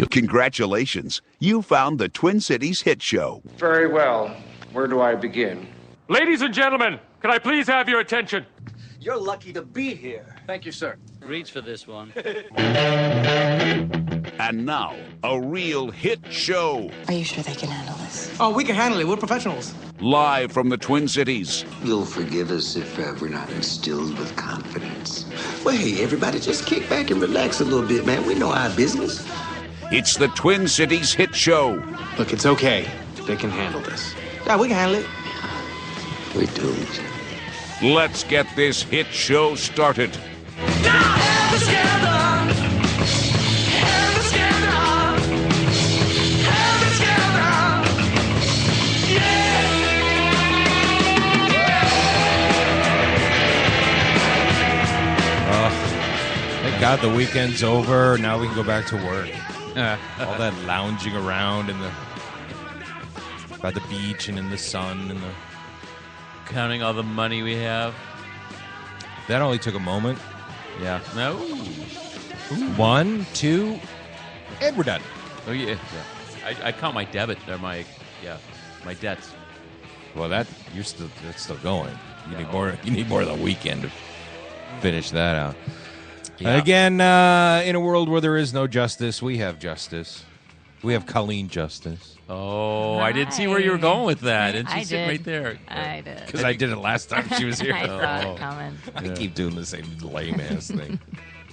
Congratulations. You found the Twin Cities Hit Show. Very well. Where do I begin? Ladies and gentlemen, can I please have your attention? You're lucky to be here. Thank you, sir. Reach for this one. And now, a real hit show. Are you sure they can handle this? Oh, we can handle it. We're professionals. Live from the Twin Cities. You'll forgive us if we're not instilled with confidence. Well, hey, everybody, just kick back and relax a little bit, man. We know our business. It's the Twin Cities Hit Show. Look, it's okay. They can handle this. Yeah, we can handle it. We're doomed. Let's get this hit show started. Thank God the weekend's over. Now we can go back to work. All that lounging around by the beach and in the sun and Counting all the money we have. that only took a moment. Yeah. No. 1, 2, and we're done. Oh yeah. I count my debit or my debts. Well, that's still going. You need more. You need more of the weekend to finish that out. Yeah. Again, in a world where there is no justice, we have justice. We have Colleen Justice. Oh, I didn't see where you were going with that. Didn't you sit right there? I did. Because I did it last time she was here. I saw it coming. I keep doing the same lame-ass thing.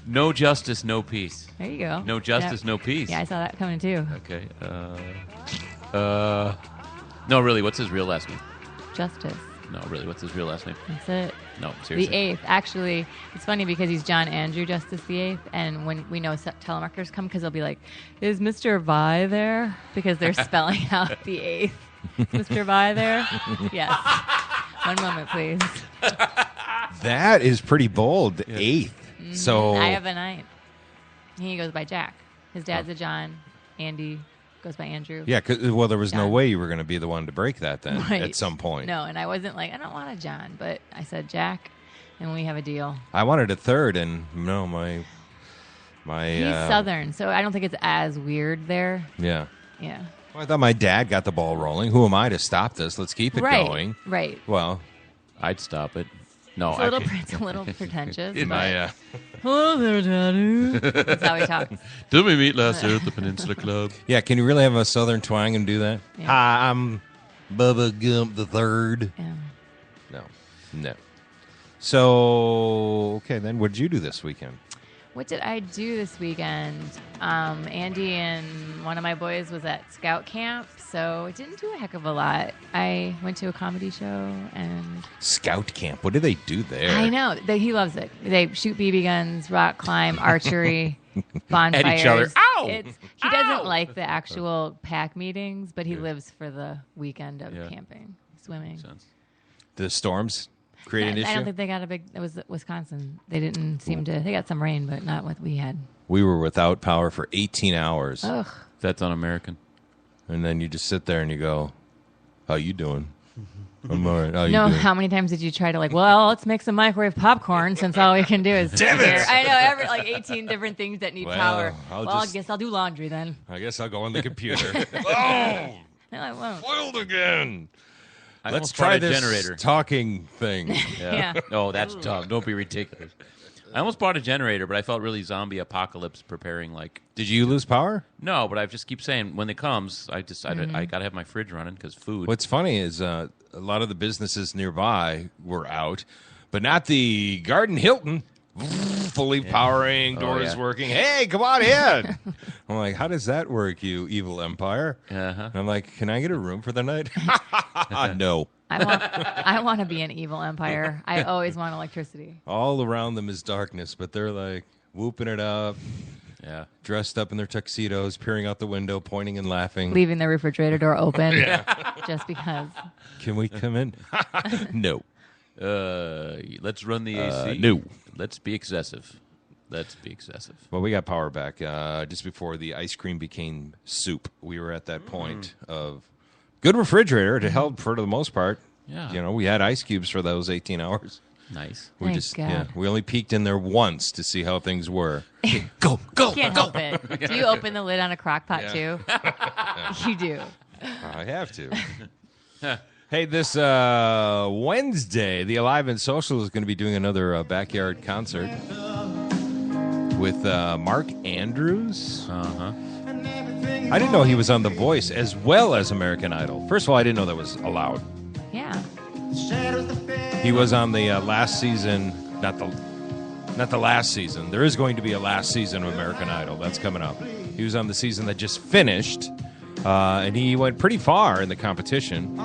No justice, no peace. There you go. No justice, Yep. no peace. Yeah, I saw that coming too. Okay. No, really, what's his real last name? Justice. No, really, what's his real last name? That's it. No, seriously. The 8th. Actually, it's funny because he's John Andrew Justice the 8th, and when we know telemarketers come, because they'll be like, is Mr. Vi there? Because they're spelling out the 8th. Is Mr. Vi there? Yes. One moment, please. That is pretty bold. 8th. Mm-hmm. So I have a 9th. He goes by Jack. His dad's a John. Andy goes by Andrew. yeah, well, there was no John. way you were going to be the one to break that then Right. at some point. No, and I wasn't like, I don't want a John, but I said Jack, and we have a deal. I wanted a 3rd, and no, my He's Southern, so I don't think it's as weird there. Yeah. Yeah. Well, I thought my dad got the ball rolling. Who am I to stop this? Let's keep it going. Right. Well, I'd stop it. No, It's a little pretentious. But... I, Hello there, Daddy. That's how he talks. Did we meet last year at the Peninsula Club? yeah, can you really have a Southern twang and do that? Yeah. Hi, I'm Bubba Gump the 3rd. Yeah. No. So, okay, then what did you do this weekend? What did I do this weekend? Andy and one of my boys was at scout camp, so it didn't do a heck of a lot. I went to a comedy show and... Scout camp. What do they do there? I know. He loves it. They shoot BB guns, rock climb, archery, bonfires. At each other. Ow! He doesn't like the actual pack meetings, but he lives for the weekend of Yeah. camping, swimming. The storms create an issue? I don't think they got a big... It was Wisconsin. They didn't seem to... They got some rain, but not what we had. We were without power for 18 hours. Ugh. That's un-American. And then you just sit there and you go, how you doing? I'm all right. How you No, doing? how many times did you try to let's make some microwave popcorn since all we can do is Damn it! here. I know, 18 different things that need Well, power. I'll I guess I'll do laundry then. I guess I'll go on the computer. No, I won't. Foiled again. I Let's almost try bought a this generator. talking thing. Yeah. Oh, that's dumb. Don't be ridiculous. I almost bought a generator, but I felt really zombie apocalypse preparing. Did you lose power? No, but I just keep saying when it comes, I decided I got to have my fridge running because food. What's funny is a lot of the businesses nearby were out, but not the Garden Hilton. Fully powering, doors working. Hey, come on in. I'm like, how does that work, you evil empire? Uh-huh. I'm like, can I get a room for the night? No. I want to be an evil empire. I always want electricity. All around them is darkness, but they're like whooping it up. Yeah. Dressed up in their tuxedos, peering out the window, pointing and laughing. Leaving the refrigerator door open just because. Can we come in? No. Let's run the AC. No. Let's be excessive. Well, we got power back just before the ice cream became soup. We were at that point of good refrigerator. It held for the most part. Yeah. You know, we had ice cubes for those 18 hours. Nice. Thank God. We only peeked in there once to see how things were. Go. Can't help it. Do you open the lid on a crock pot too? You do. I have to. Hey, this Wednesday, the Alive and Social is going to be doing another backyard concert with Mark Andrews. Uh-huh. I didn't know he was on The Voice as well as American Idol. First of all, I didn't know that was allowed. Yeah. He was on the last season, not the last season. There is going to be a last season of American Idol. That's coming up. He was on the season that just finished, and he went pretty far in the competition.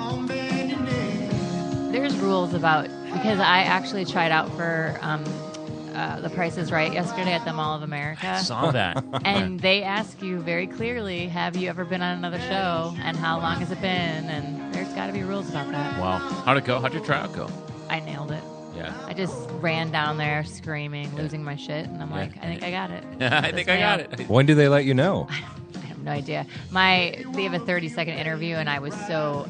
There's rules about, because I actually tried out for The Price is Right yesterday at the Mall of America. I saw that. And they ask you very clearly, have you ever been on another show, and how long has it been? And there's got to be rules about that. Wow. How'd it go? How'd your tryout go? I nailed it. Yeah. I just ran down there screaming, losing my shit, and I'm like, I think I got it. I think I got it. When do they let you know? I have no idea. They have a 30-second interview, and I was so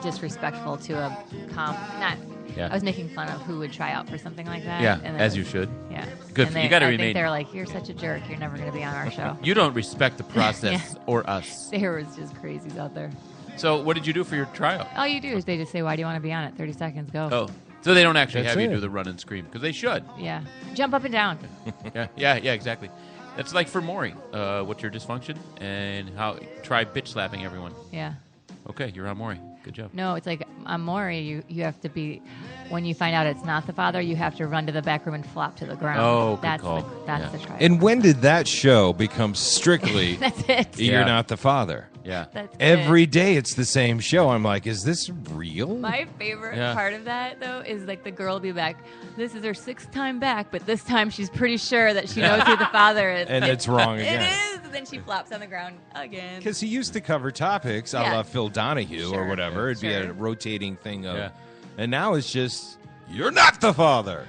disrespectful to a I was making fun of who would try out for something like that. Yeah, and as you should. Yeah. Good. And You got to I remain. think they're like, you're such a jerk. You're never going to be on our show. You don't respect the process or us. There was just crazies out there. So what did you do for your tryout? All you do is they just say, why do you want to be on it? 30 seconds, go. Oh, so they don't actually That's have you it. do the run and scream because they should. Yeah. Jump up and down. Yeah, exactly. That's like for Maury. What's your dysfunction and how try bitch slapping everyone. Yeah. Okay, you're on Maury. Good job. No, it's like on Maury, you have to be, when you find out it's not the father, you have to run to the back room and flop to the ground. Oh, good that's call. That's the try. And when did that show become strictly That's it. You're Yeah. Not the Father? Yeah. That's Every it. day it's the same show. I'm like, is this real? My favorite Yeah. part of that, though, is like the girl will be back. This is her 6th time back, but this time she's pretty sure that she knows who the father is. And it's wrong again. It is. And then she flops on the ground again. Because he used to cover topics a Yeah. la Phil Donahue Sure. or whatever. It'd be a Sure. rotating thing of, Yeah. and now it's just, you're not the father.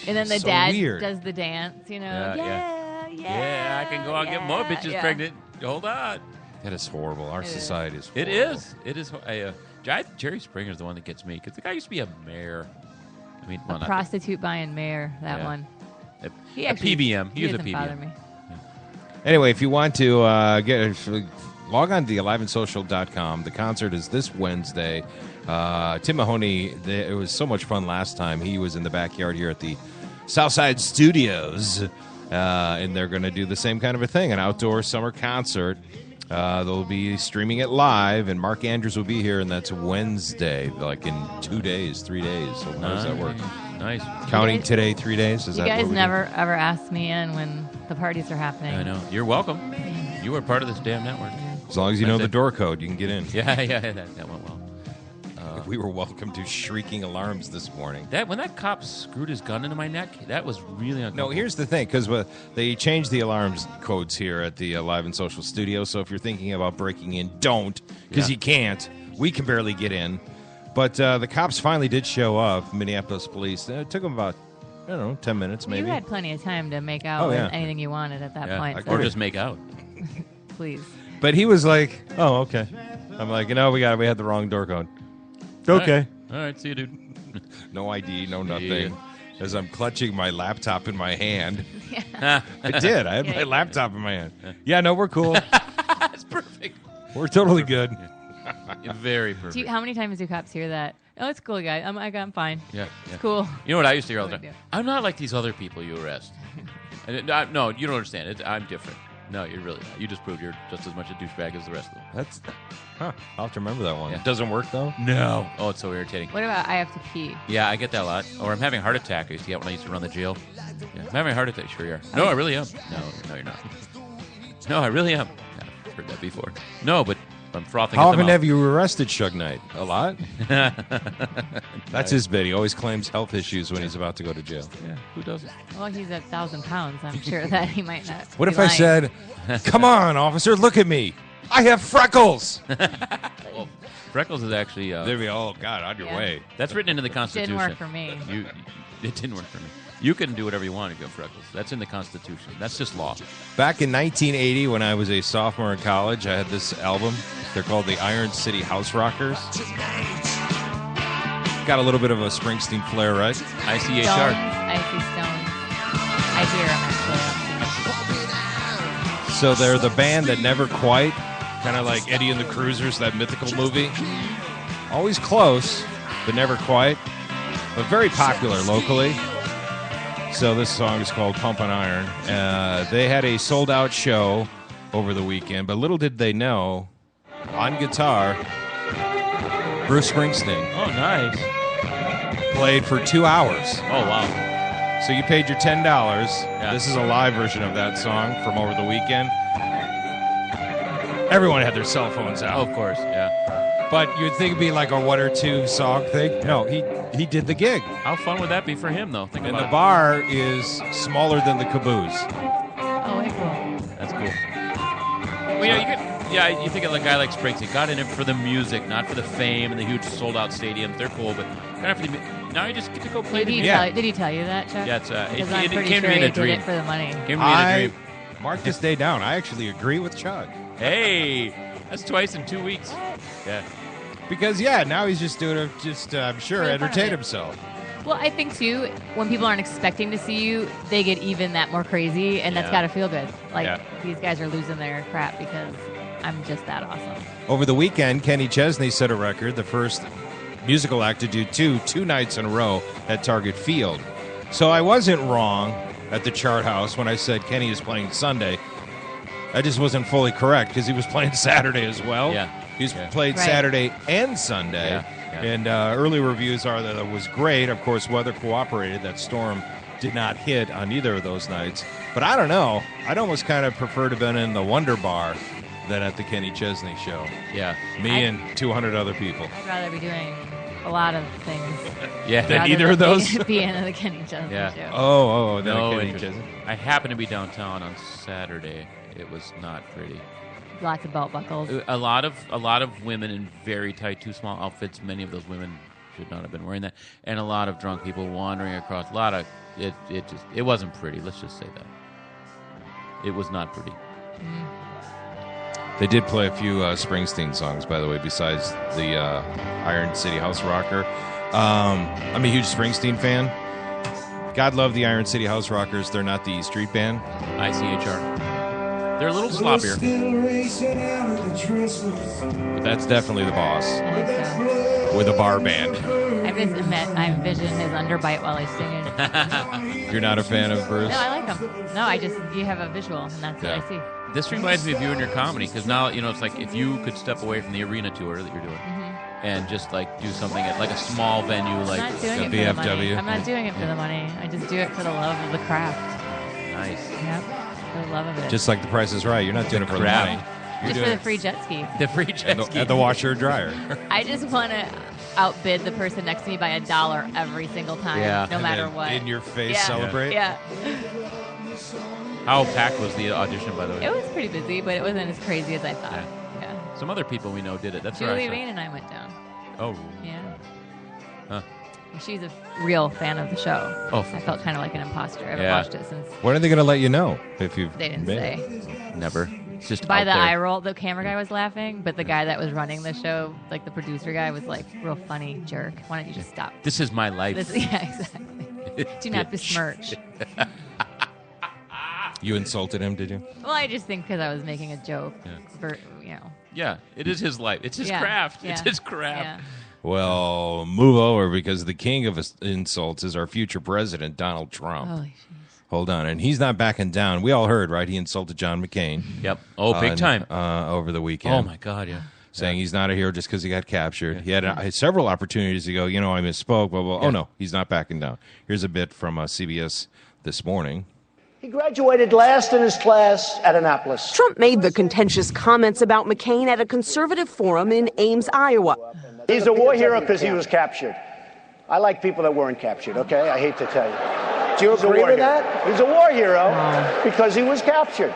And then the So dad weird. does the dance, you know. Yeah, Yeah. Yeah, I can go out and get more bitches yeah. pregnant. Hold on. That is horrible. Our It is. society is It horrible. is. It is. Jerry Springer's the one that gets me because the guy used to be a mayor. I mean, well, A not prostitute buying mayor, that Yeah. one. a, He a actually, PBM. He was a doesn't bother PBM. me. Anyway, if you want to log on to thealiveandsocial.com. The concert is this Wednesday. Tim Mahoney, it was so much fun last time. He was in the backyard here at the Southside Studios, and they're going to do the same kind of a thing, an outdoor summer concert. They'll be streaming it live, and Mark Andrews will be here, and that's Wednesday, like in 2 days, 3 days. So how does that work? Nice. Counting You guys- today, 3 days? Is You that guys what we do? never ever ask me in when the parties are happening. I know. You're welcome. You are part of this damn network. As long as you know That's the it. door code, you can get in. Yeah, that went well. We were welcome to shrieking alarms this morning. When that cop screwed his gun into my neck, that was really uncomfortable. No, here's the thing, because they changed the alarms codes here at the Live and Social studio, so if you're thinking about breaking in, don't, because Yeah. you can't. We can barely get in. But the cops finally did show up, Minneapolis police. It took them about, 10 minutes maybe. You had plenty of time to make out Oh, yeah. with anything you wanted at that Yeah. point. Or so just make out. please. But he was like, oh, okay. I'm like, we had the wrong door code. Okay. All right, see you, dude. No ID, no nothing. Yeah. As I'm clutching my laptop in my hand. Ah, I did. I had Yeah, my you laptop in my hand. Yeah, no, we're cool. That's perfect. We're totally good. Very perfect. How many times do cops hear that? Oh, it's cool, guy. I'm fine. Yeah, It's yeah. cool. You know what I used to hear all the No time? idea. I'm not like these other people you arrest. No, you don't understand. I'm different. No, you're really not. You just proved you're just as much a douchebag as the rest of them. I'll have to remember that one. Yeah. It doesn't work, though? No. Oh, it's so irritating. What about I have to pee? Yeah, I get that a lot. Or I'm having a heart attack. I used to get when I used to run the jail. Yeah, I'm having a heart attack. Sure you are. No, I really am. No, you're not. No, I really am. Yeah, I've heard that before. No, but I'm frothing How at the often mouth. have you arrested Shug Knight? A lot? That's his bit. He always claims health issues when he's about to go to jail. Yeah, who doesn't? Well, he's at 1,000 pounds. I'm sure that he might not. What be if I lying. said, come on, officer, look at me. I have freckles. Well, freckles is actually... There we go. Oh, God, on your Yeah. way. That's written into the Constitution. Didn't work for me. It didn't work for me. You can do whatever you want if you have freckles. That's in the Constitution. That's just law. Back in 1980, when I was a sophomore in college, I had this album. They're called the Iron City House Rockers. Got a little bit of a Springsteen flair, right? ICHR. Stones, I see stones. I hear him, actually. So they're the band that never quite, kind of like Eddie and the Cruisers, that mythical movie. Always close, but never quite. But very popular locally. So this song is called Pumpin' Iron. They had a sold-out show over the weekend, but little did they know, on guitar, Bruce Springsteen. Oh, nice. Played for 2 hours. Oh, wow. So you paid your $10. Yeah. This is a live version of that song from over the weekend. Everyone had their cell phones out. Oh, of course, yeah. But you'd think it'd be like a 1 or 2 song thing. No, he did the gig. How fun would that be for him, though? Think And about the it. bar is smaller than the caboose. Oh, way cool. That's cool. Well, you think of a guy like Springsteen. Got in it for the music, not for the fame and the huge sold-out stadiums. They're cool, but kind of for the now you just get to go play the music. Did he tell you that, Chuck? Yeah, it's, Because it I'm pretty came sure to me in he a dream. did it for the money. Came to me in a dream. Mark this day down. I actually agree with Chuck. Hey, that's twice in 2 weeks. Yeah. Because, now he's just doing it, I'm sure, For the fun of entertain it. himself. Well, I think, too, when people aren't expecting to see you, they get even that more crazy, and that's Yeah. got to feel good. Like, Yeah. these guys are losing their crap because I'm just that awesome. Over the weekend, Kenny Chesney set a record, the first musical act to do two nights in a row at Target Field. So I wasn't wrong at the Chart House when I said Kenny is playing Sunday. I just wasn't fully correct because he was playing Saturday as well. Yeah. He's Yeah. played Right. Saturday and Sunday. Yeah. Yeah. And early reviews are that it was great. Of course, weather cooperated. That storm did not hit on either of those nights. But I don't know. I'd almost kind of prefer to have been in the Wonder Bar than at the Kenny Chesney show. Yeah. Me and 200 other people. I'd rather be doing a lot of things. Yeah. Than rather either than of those? Being in the Kenny Chesney Yeah. show. Oh, No, Kenny interest. Chesney. I happened to be downtown on Saturday. It was not pretty. Lots of belt buckles. A lot of women in very tight, too small outfits. Many of those women should not have been wearing that, and a lot of drunk people wandering across. A lot of it wasn't pretty. Let's just say that it was not pretty. They did play a few Springsteen songs, by the way, besides the Iron City House Rocker. I'm a huge Springsteen fan. God love the Iron City House Rockers. They're not the E Street Band. ICHR. They're a little sloppier, But that's definitely the boss I think so. with a bar band. I envision his underbite while he's singing. You're not a fan of Bruce? No, I like him. No, you have a visual, and that's Yeah. what I see. This reminds me of you and your comedy, because now it's like if you could step away from the arena tour that you're doing and just like do something at like a small venue, like I'm not doing a it for the money. VFW. I'm not doing it for the money. I just do it for the love of the craft. nice. Yep, for the love of it. Just like The Price is Right. You're not doing it for the crap. money. You're Just for doing the free jet ski. The free jet ski. at the washer or dryer. I just want to outbid the person next to me by $1 every single time, Yeah. no And matter then what. in your face, Yeah. celebrate. Yeah, How packed was the audition, by the way? it was pretty busy, but it wasn't as crazy as I thought. Yeah. Some other people we know did it. That's what I Julie said. Vane and I went down. Oh, Yeah. Huh. She's a real fan of the show. Oh. I felt kind of like an imposter. I haven't Yeah. watched it since When are they going to let you know if you've they didn't been? say. never. It's just By out the there. eye roll, the camera guy was laughing, but the guy that was running the show, like the producer guy, was like, real funny jerk. Why don't you just stop? This is my life. Yeah, exactly. Do not besmirch. You insulted him, did you? Well, I just think because I was making a joke. Yeah. For, you know. Yeah, it is his life. It's his Yeah, craft. It's yeah, his craft. yeah. Well, move over because the king of insults is our future president, Donald Trump. Holy jeez. Hold on. And he's not backing down. We all heard, right? He insulted John McCain. Yep. Oh, big time. Over the weekend. Oh my God. Yeah. Saying he's not a hero just because he got captured. He had several opportunities to go, I misspoke, blah, blah. Yeah. Oh, no, he's not backing down. Here's a bit from CBS this morning. He graduated last in his class at Annapolis. Trump made the contentious comments about McCain at a conservative forum in Ames, Iowa. He's a war hero because he was captured. I like people that weren't captured, okay? I hate to tell you. Do you agree with that? He's a war hero because he was captured.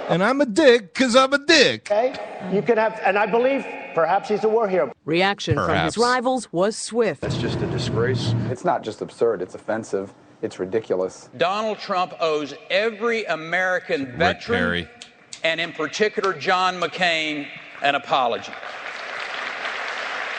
And I'm a dick because I'm a dick. Okay? You can have, and I believe perhaps he's a war hero. Reaction from his rivals was swift. That's just a disgrace. It's not just absurd, it's offensive. It's ridiculous. Donald Trump owes every American veteran, and in particular John McCain, an apology.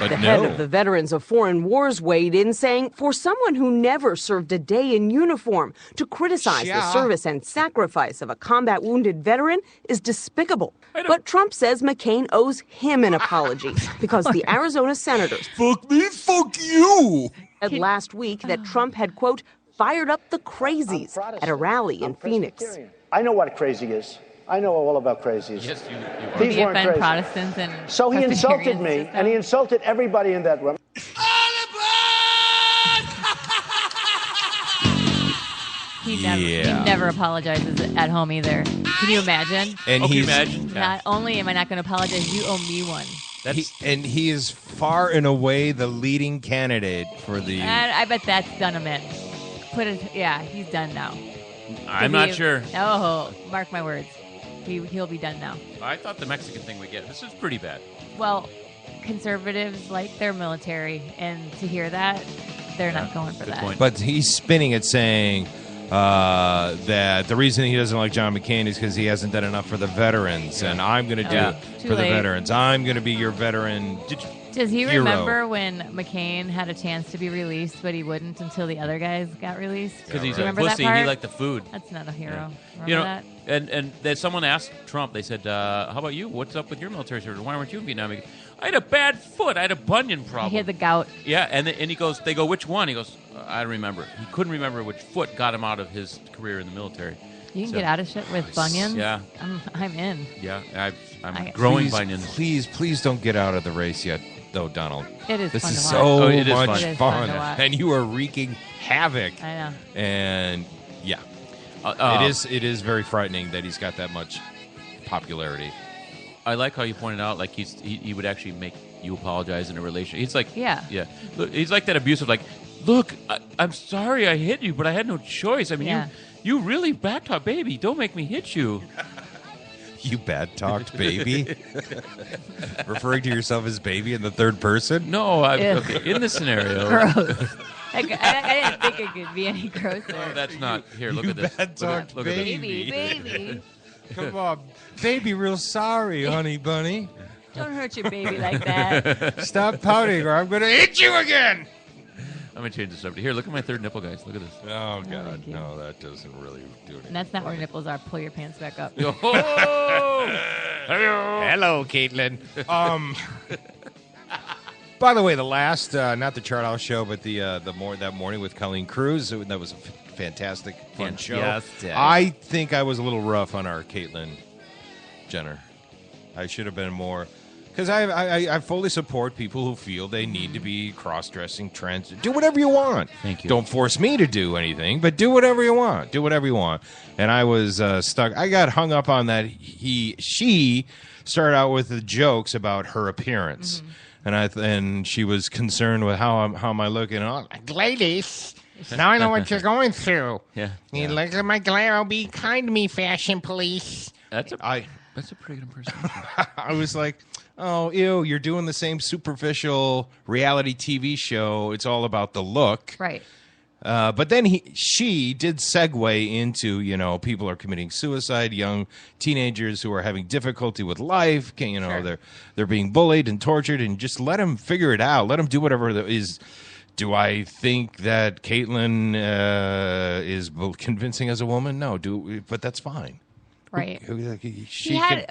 The head of the Veterans of Foreign Wars weighed in, saying, for someone who never served a day in uniform, to criticize the service and sacrifice of a combat wounded veteran is despicable. But Trump says McCain owes him an apology because the Arizona senators fuck me, fuck you said last week that Trump had, quote, fired up the crazies at a rally in Phoenix. I know what crazy is. I know all about crazies. Yes, you These weren't crazy. Protestants and so he insulted me, and he insulted everybody in that room. He never apologizes at home either. Can you imagine? And Not only am I not going to apologize, you owe me one. He is far and away the leading candidate for the... I bet that's done him in. He's done now. I'm not sure. Oh, mark my words. He'll be done now. I thought the Mexican thing would get. This is pretty bad. Well, conservatives like their military, and to hear that, they're not going for that. Point. But he's spinning it saying that the reason he doesn't like John McCain is because he hasn't done enough for the veterans, and I'm going to do it for the veterans. I'm going to be your veteran Does he hero. remember when McCain had a chance to be released, but he wouldn't until the other guys got released? Because he's a pussy and he liked the food. That's not a hero. Yeah. Remember that? And then someone asked Trump, they said, how about you? What's up with your military service? Why weren't you in Vietnam? He goes, I had a bad foot. I had a bunion problem. He had the gout. Yeah, and he goes, they go, which one? He goes, I don't remember. He couldn't remember which foot got him out of his career in the military. You can get out of shit with bunions? Yeah. I'm in. Yeah, I'm growing bunions. Please don't get out of the race yet, though, Donald. It is This fun is to so watch. It is much fun. fun. to watch. And you are wreaking havoc. I know. And, yeah. It is very frightening that he's got that much popularity. I like how you pointed out, like he would actually make you apologize in a relationship. He's like, yeah. Look, he's like that abusive, like, look, I'm sorry I hit you, but I had no choice. I mean, you really backtalked, baby. Don't make me hit you. You bad-talked baby? Referring to yourself as baby in the third person? No, okay, in this scenario. Gross. I didn't think it could be any grosser. No, that's not. Here, look at this. Bad-talked Look at this. Baby. Come on. Baby, real sorry, honey bunny. Don't hurt your baby like that. Stop pouting or I'm going to hit you again. I'm going to change the subject. Here, look at my third nipple, guys. Look at this. Oh, God. No, that doesn't really do anything. And that's not where nipples are. Pull your pants back up. Hello, Caitlin. By the way, the last, not the Chart House show, but that morning with Colleen Cruz, that was a fantastic, fun show. Yes, I think I was a little rough on our Caitlyn Jenner. I should have been more, because I fully support people who feel they need to be cross-dressing, trans. Do whatever you want. Thank you. Don't force me to do anything, but do whatever you want. Do whatever you want. And I was stuck. I got hung up on that. She started out with the jokes about her appearance. Mm-hmm. And she was concerned with how am I looking? And I was like, ladies, now I know what you're going through. Yeah. You look at my glare. I'll be kind to me, fashion police. That's a pretty good impersonation. I was like, oh, ew, you're doing the same superficial reality TV show. It's all about the look. Right. But then she did segue into, people are committing suicide, young teenagers who are having difficulty with life, Sure. they're being bullied and tortured, and just let them figure it out. Let them do whatever there is. Do I think that Caitlyn is convincing as a woman? No, but that's fine. Right. She had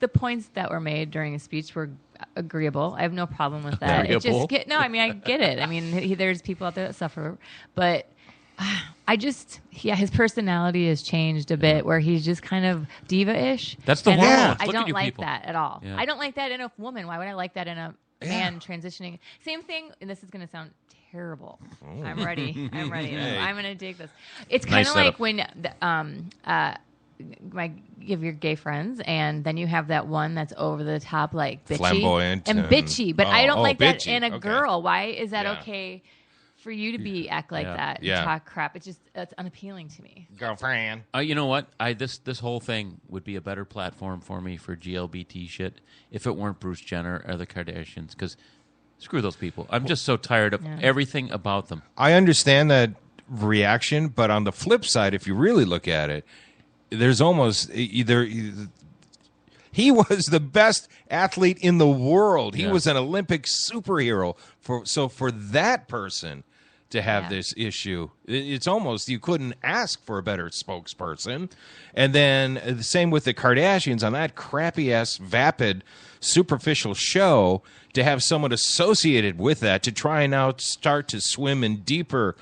the points that were made during his speech were agreeable. I have no problem with that. I get it. I mean, there's people out there that suffer, but his personality has changed a bit, where he's just kind of diva-ish. That's the hormones. I don't like people. that at all. Yeah. I don't like that in a woman. Why would I like that in a man transitioning? Same thing, and this is going to sound terrible. I'm ready. Hey. I'm going to dig this. It's kind of like when give your gay friends, and then you have that one that's over the top, like bitchy, flamboyant and bitchy. But I don't like that bitchy. in a girl. Why is that okay for you to act like that and talk crap? It's unappealing to me. Girlfriend. You know what? This whole thing would be a better platform for me for GLBT shit if it weren't Bruce Jenner or the Kardashians, because screw those people. I'm just so tired of everything about them. I understand that reaction, but on the flip side, if you really look at it, there's almost either He was the best athlete in the world. He was an Olympic superhero. For that person to have this issue, it's almost, you couldn't ask for a better spokesperson. And then the same with the Kardashians on that crappy-ass, vapid, superficial show, to have someone associated with that to try and now start to swim in deeper,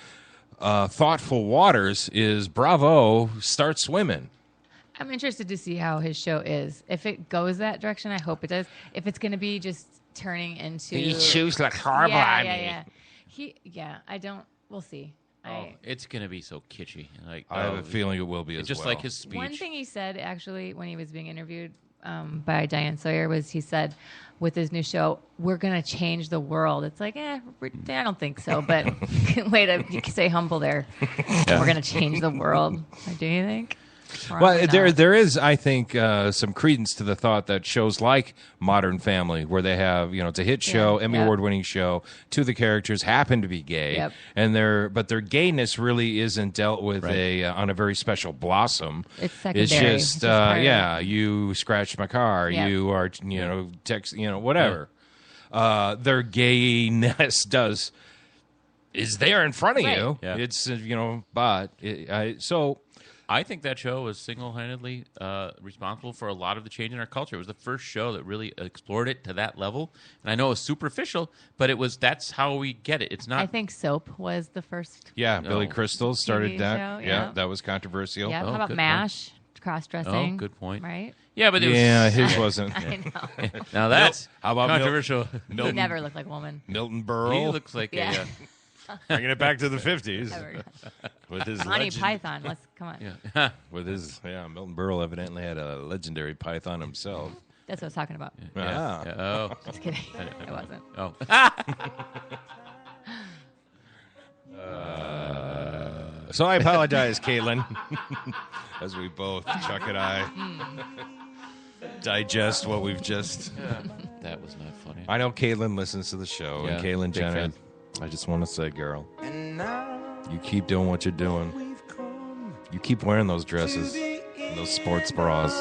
thoughtful waters is bravo, start swimming. I'm interested to see how his show is. If it goes that direction, I hope it does. If it's going to be just turning into... He chews like horrible on me. I don't... We'll see. It's going to be so kitschy. Like, I have a feeling it will be as just well. like his speech. One thing he said, actually, when he was being interviewed by Diane Sawyer, was he said, with his new show, we're going to change the world. It's like, I don't think so, but way to stay humble there. We're going to change the world. Do you think? Well, there is, I think, some credence to the thought that shows like Modern Family, where they have, it's a hit show, Emmy Award-winning show, two of the characters happen to be gay, and but their gayness really isn't dealt with on a very special blossom. It's secondary. It's just, you scratched my car, you are, text, whatever. Their gayness is there in front of you. Yeah. It's, so... I think that show was single-handedly responsible for a lot of the change in our culture. It was the first show that really explored it to that level. And I know it was superficial, but that's how we get it. It's not. I think Soap was the first. Yeah, Billy Crystal started TV that. show, yeah, that was controversial. Yeah, how about MASH? Cross-dressing. Oh, good point. Right? Yeah, but it was... his wasn't. I know. Now that's how about controversial. He never looked like a woman. Milton Berle. He looks like a... Bringing it back to the 50s. With his Monty Python. Come on. Yeah. With his, Milton Berle evidently had a legendary python himself. That's what I was talking about. Yeah. Oh. Just kidding. It wasn't. Oh. So I apologize, Caitlin, as we both, Chuck and I, digest what we've just... That was not funny. I know Caitlin listens to the show, and Caitlin Jenner, I just want to say, girl, you keep doing what you're doing. You keep wearing those dresses and those sports bras.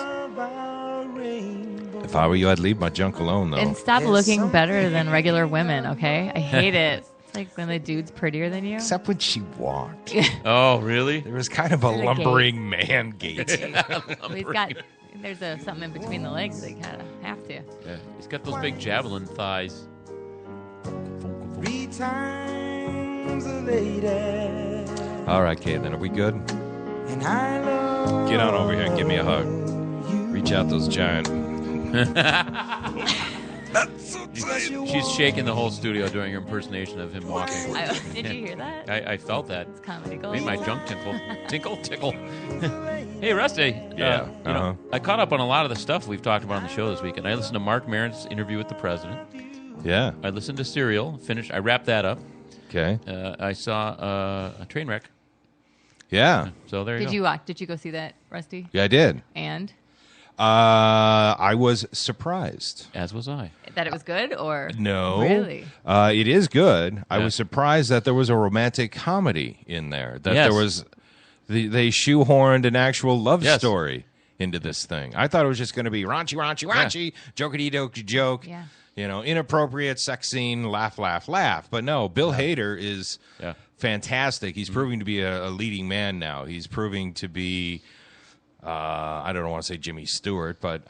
If I were you, I'd leave my junk alone, though. And stop looking better than regular women, okay? I hate it. It's like when the dude's prettier than you. Except when she walked. Oh, really? There was kind of a lumbering man gait. There's something in between the legs that you kind of have to. Yeah. He's got those big javelin thighs. 3 times a lady. All right, Caitlin, are we good? Get on over here and give me a hug. Reach out those giant. She's shaking the whole studio doing her impersonation of him walking. Did you hear that? I felt that. It's comedy gold. Made my junk tickle. Hey, Rusty. Yeah. I caught up on a lot of the stuff we've talked about on the show this week, and I listened to Mark Maron's interview with the president. Yeah. I listened to Serial. I wrapped that up. Okay. I saw a train wreck. Yeah. So there you go. Did you go see that, Rusty? Yeah, I did. And? I was surprised. As was I. That it was good, or? No. Really? It is good. Yeah. I was surprised that there was a romantic comedy in there. That there was... They shoehorned an actual love story into this thing. I thought it was just going to be raunchy, jokey-dokey joke. Yeah. Inappropriate sex scene, laugh. But no, Bill Hader is fantastic. He's proving to be a leading man now. He's proving to be, I don't want to say Jimmy Stewart, but...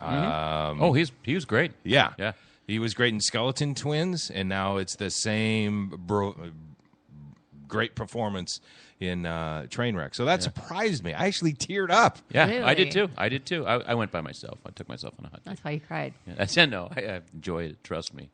he was great. Yeah. Yeah. He was great in Skeleton Twins, and now it's the same great performance in Trainwreck. So that surprised me. I actually teared up. Yeah, really? I did too. I went by myself. I took myself on a hot date. That's why you cried. Yeah, I said no. I enjoy it. Trust me.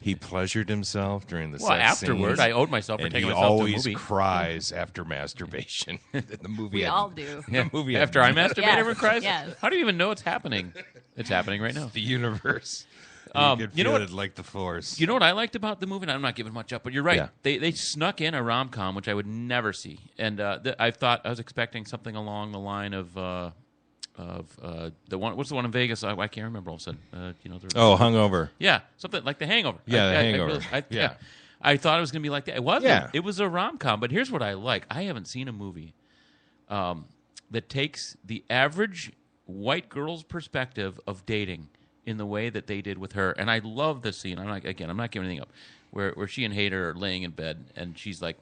He pleasured himself during the sex afterward, scenes, I owed myself for taking myself to a movie. He always cries after masturbation. The movie. We all do. The movie after I masturbate, everyone cries? Yes. How do you even know it's happening? It's happening right now. The universe. You know what? Like the Force. You know what I liked about the movie? And I'm not giving much up, but you're right. Yeah. They snuck in a rom-com, which I would never see. And I was expecting something along the line of the one. What's the one in Vegas? I can't remember all of a sudden. Hungover. Yeah, something like The Hangover. Yeah, The Hangover. I thought it was going to be like that. It wasn't. Yeah. It was a rom-com. But here's what I like. I haven't seen a movie that takes the average white girl's perspective of dating in the way that they did with her. And I love the scene. I'm not giving anything up. Where she and Hader are laying in bed, and she's like,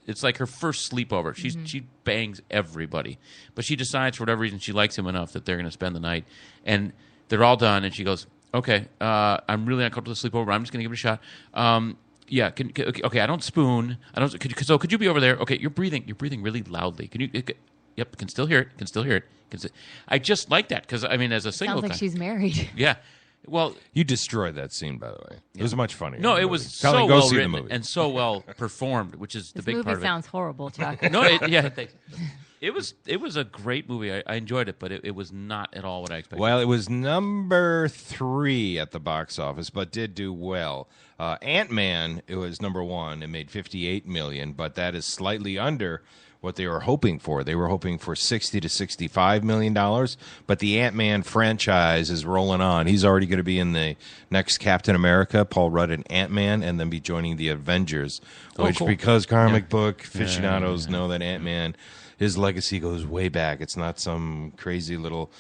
it's like her first sleepover. She bangs everybody, but she decides for whatever reason she likes him enough that they're going to spend the night. And they're all done, and she goes, "Okay, I'm really not comfortable with sleepover. I'm just going to give it a shot." Yeah, okay. I don't spoon. I don't. Could you be over there? Okay, you're breathing really loudly. Can you? Yep, can still hear it. I just like that because I mean, as a single, sounds like she's married. Yeah. Well, you destroyed that scene, by the way. It was much funnier. No, it was so Colleen, well written and so well performed, which is the big part of it. This movie sounds horrible, Chuck. No, it was a great movie. I enjoyed it, but it was not at all what I expected. Well, it was number 3 at the box office, but did do well. Ant-Man, it was number 1. It made $58 million, but that is slightly under what they were hoping for. They were hoping for $60 to $65 million, but the Ant-Man franchise is rolling on. He's already going to be in the next Captain America, Paul Rudd and Ant-Man, and then be joining the Avengers, which cool. Because comic book aficionados know that Ant-Man, his legacy goes way back. It's not some crazy little,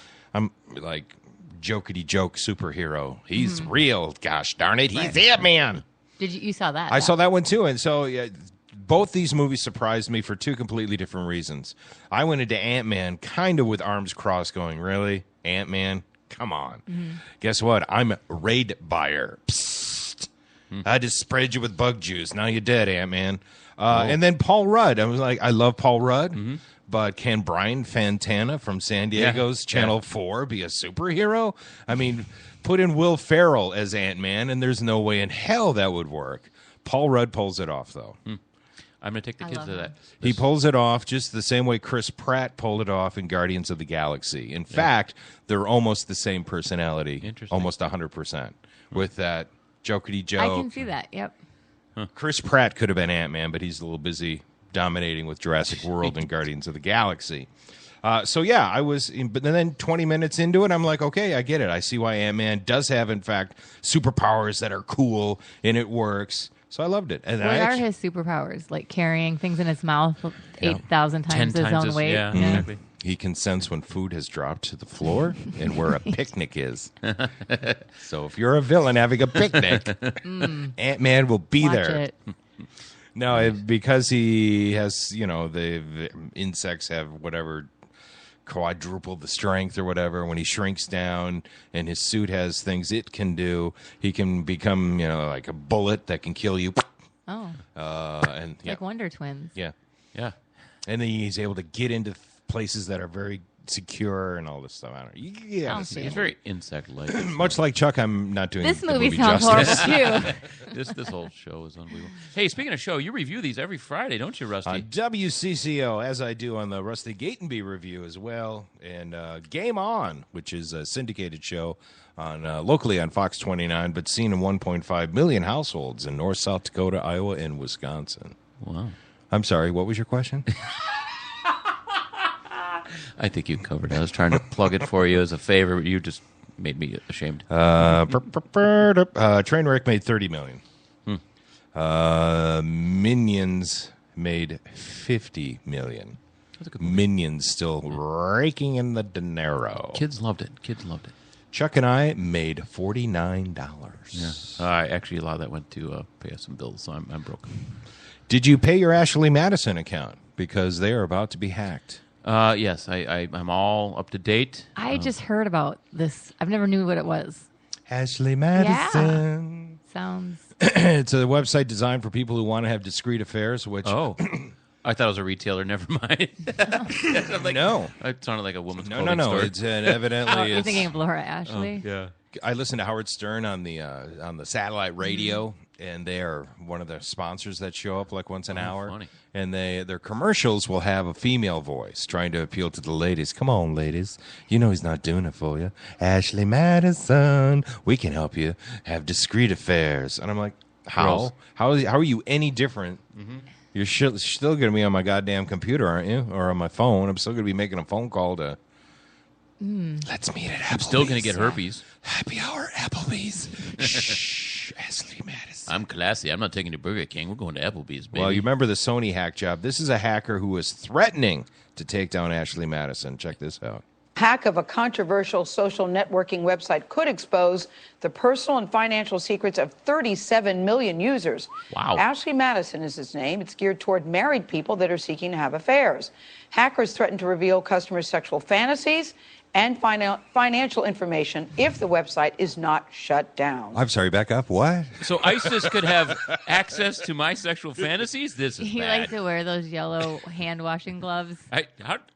jokety-joke superhero. He's real, gosh darn it. He's Ant-Man. You saw that? I saw that one too, and so both these movies surprised me for 2 completely different reasons. I went into Ant-Man kind of with arms crossed going, really? Ant-Man? Come on. Guess what? I'm a raid buyer. Psst. I just sprayed you with bug juice. Now you're dead, Ant-Man. And then Paul Rudd. I was like, I love Paul Rudd, but can Brian Fantana from San Diego's Channel 4 be a superhero? I mean, put in Will Ferrell as Ant-Man, and there's no way in hell that would work. Paul Rudd pulls it off, though. I'm going to take the kids to that. He pulls it off just the same way Chris Pratt pulled it off in Guardians of the Galaxy. In fact, they're almost the same personality, almost 100%, with that jokety joke. I can see that, yep. Chris Pratt could have been Ant-Man, but he's a little busy dominating with Jurassic World and Guardians of the Galaxy. I was, but then 20 minutes into it, I'm like, okay, I get it. I see why Ant-Man does have, in fact, superpowers that are cool, and it works. So I loved it. And what are his superpowers? Like carrying things in his mouth 8,000 times his own weight? Yeah, exactly. He can sense when food has dropped to the floor and where a picnic is. So if you're a villain having a picnic, Ant-Man will be Watch there. It. No, because he has, the insects have whatever, quadruple the strength or whatever. When he shrinks down and his suit has things it can do, he can become, like a bullet that can kill you. Oh. Like Wonder Twins. Yeah. Yeah. And then he's able to get into places that are very secure and all this stuff. I don't know. Yeah, he's very insect-like. Much like Chuck, I'm not doing this movie sounds justice. horrible too. This whole show is unbelievable. Hey, speaking of show, you review these every Friday, don't you, Rusty? WCCO, as I do on the Rusty Gatenby review as well, and Game On, which is a syndicated show on locally on Fox 29, but seen in 1.5 million households in North, South Dakota, Iowa, and Wisconsin. Wow. I'm sorry, what was your question? I think you covered it. I was trying to plug it for you as a favor, but you just made me ashamed. Trainwreck made $30 million. Minions made $50 million. Minions still raking in the dinero. Kids loved it. Chuck and I made $49. Yeah. Actually, a lot of that went to pay us some bills, so I'm broke. Did you pay your Ashley Madison account? Because they are about to be hacked. Yes, I'm all up to date. I just heard about this. I've never knew what it was. Ashley Madison. Yeah. Sounds. It's a website designed for people who want to have discreet affairs, which... Oh. I thought it was a retailer. Never mind. No. It sounded like a woman's No. clothing store. It's evidently... You're thinking of Laura Ashley? Oh, yeah. I listened to Howard Stern on the satellite radio, and they are one of the sponsors that show up like once an hour. Funny. And their commercials will have a female voice trying to appeal to the ladies. Come on, ladies. You know he's not doing it for you. Ashley Madison, we can help you have discreet affairs. And I'm like, how? How are you any different? Mm-hmm. You're still going to be on my goddamn computer, aren't you? Or on my phone. I'm still going to be making a phone call to... Let's meet at Applebee's. I'm still going to get herpes. Happy hour, Applebee's. Shh, Ashley Madison. I'm classy. I'm not taking to Burger King. We're going to Applebee's, baby. Well, you remember the Sony hack job. This is a hacker who was threatening to take down Ashley Madison. Check this out. Hack of a controversial social networking website could expose the personal and financial secrets of 37 million users. Wow. Ashley Madison is his name. It's geared toward married people that are seeking to have affairs. Hackers threaten to reveal customers' sexual fantasies and financial information if the website is not shut down. I'm sorry, back up. What? So ISIS could have access to my sexual fantasies? This is He bad. likes to wear those yellow hand washing gloves.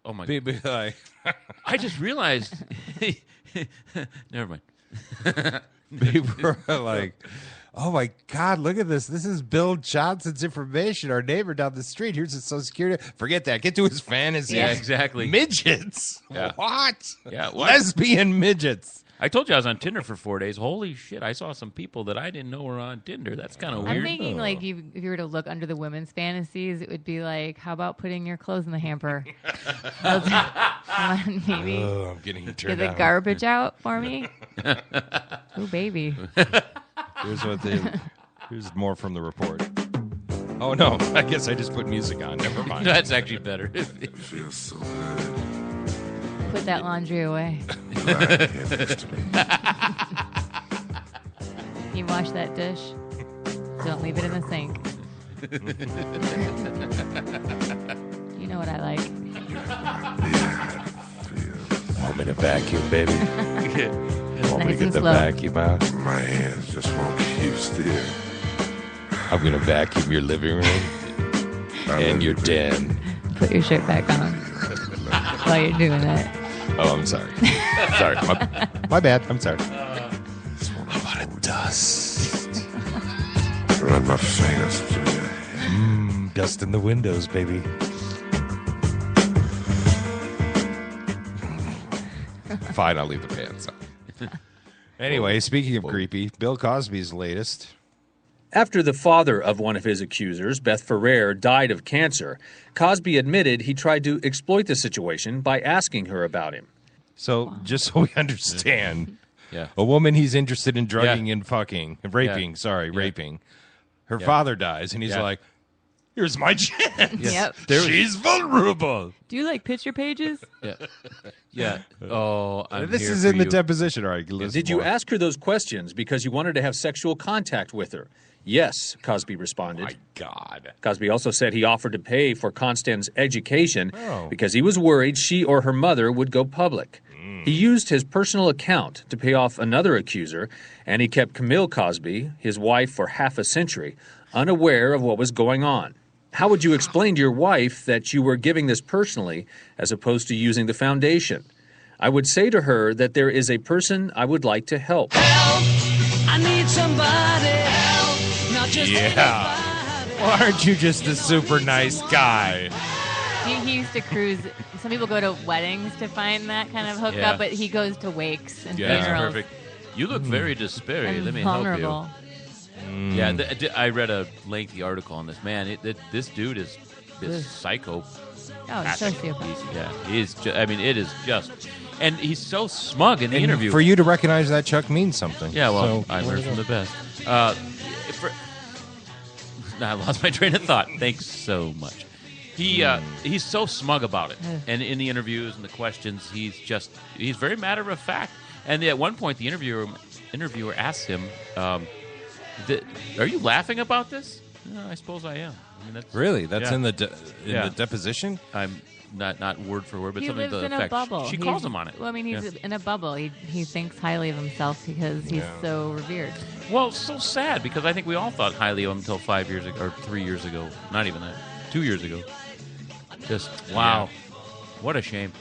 Oh my God. Like, I just realized. Never mind. People are like, oh my God, look at this. This is Bill Johnson's information. Our neighbor down the street. Here's his Social Security. Forget that. Get to his fantasies. Yeah, exactly. Midgets. Yeah. What? Yeah, what? Lesbian midgets. I told you I was on Tinder for 4 days. Holy shit, I saw some people that I didn't know were on Tinder. That's kind of weird. I'm thinking, like, if you were to look under the women's fantasies, it would be like, how about putting your clothes in the hamper? Maybe Oh, I'm getting get turned the on. garbage out for me. Ooh, baby. Here's more from the report. Oh, no. I guess I just put music on. Never mind. That's actually better. It feels so good. Put that laundry away. You wash that dish. Don't leave it in the sink. You know what I like. Want me to vacuum, baby? Want me to Nice get and the slow. vacuum out? My hands just won't keep still. I'm going to vacuum your living room and your den. Put your shirt back on while you're doing that. Oh, I'm sorry. Sorry. My bad. I'm sorry. How about a dust? Run my fingers through your hair. Dust in the windows, baby. Fine, I'll leave the pants on. Anyway, speaking of creepy, Bill Cosby's latest. After the father of one of his accusers, Beth Ferrer, died of cancer, Cosby admitted he tried to exploit the situation by asking her about him. So, just so we understand, Yeah. a woman he's interested in drugging and fucking, raping, raping. Her father dies, and he's like, here's my chance. Yep. She's vulnerable. Do you like picture pages? Yeah. Yeah. Oh, This is in the deposition. All right, listen Did you more. ask her those questions because you wanted to have sexual contact with her? Yes, Cosby responded. My God. Cosby also said he offered to pay for Constance's education Oh. because he was worried she or her mother would go public. He used his personal account to pay off another accuser, and he kept Camille Cosby, his wife for half a century, unaware of what was going on. How would you explain to your wife that you were giving this personally as opposed to using the foundation? I would say to her that there is a person I would like to help. I need somebody help, not just Well, aren't you just a super nice guy? He used to cruise. Some people go to weddings to find that kind of hookup, Yeah. but he goes to wakes and Yeah, that's funerals. perfect. You look very despairing. And Let me help vulnerable. you. Yeah, I read a lengthy article on this. Man, this dude is Ugh. psycho. Oh, he's sociopath. Yeah, he is. I mean, it is just, and he's so smug in the And interview. for you to recognize that, Chuck, means something. Yeah, well, So, I learned from the best. I lost my train of thought. Thanks so much. He's so smug about it, and in the interviews and the questions, he's very matter of fact. And at one point, the interviewer asked him, "Are you laughing about this?" No, I suppose I am. I mean, that's Really? That's yeah. in the Yeah. deposition? I'm not word for word, but He something lives to the in a effect. bubble. She He's- calls him on it. Well, I mean, he's Yeah. in a bubble. He thinks highly of himself because he's so revered. Well, it's so sad because I think we all thought highly of him until 5 years ago, or 3 years ago. Not even that. 2 years ago. Just, wow. What a shame.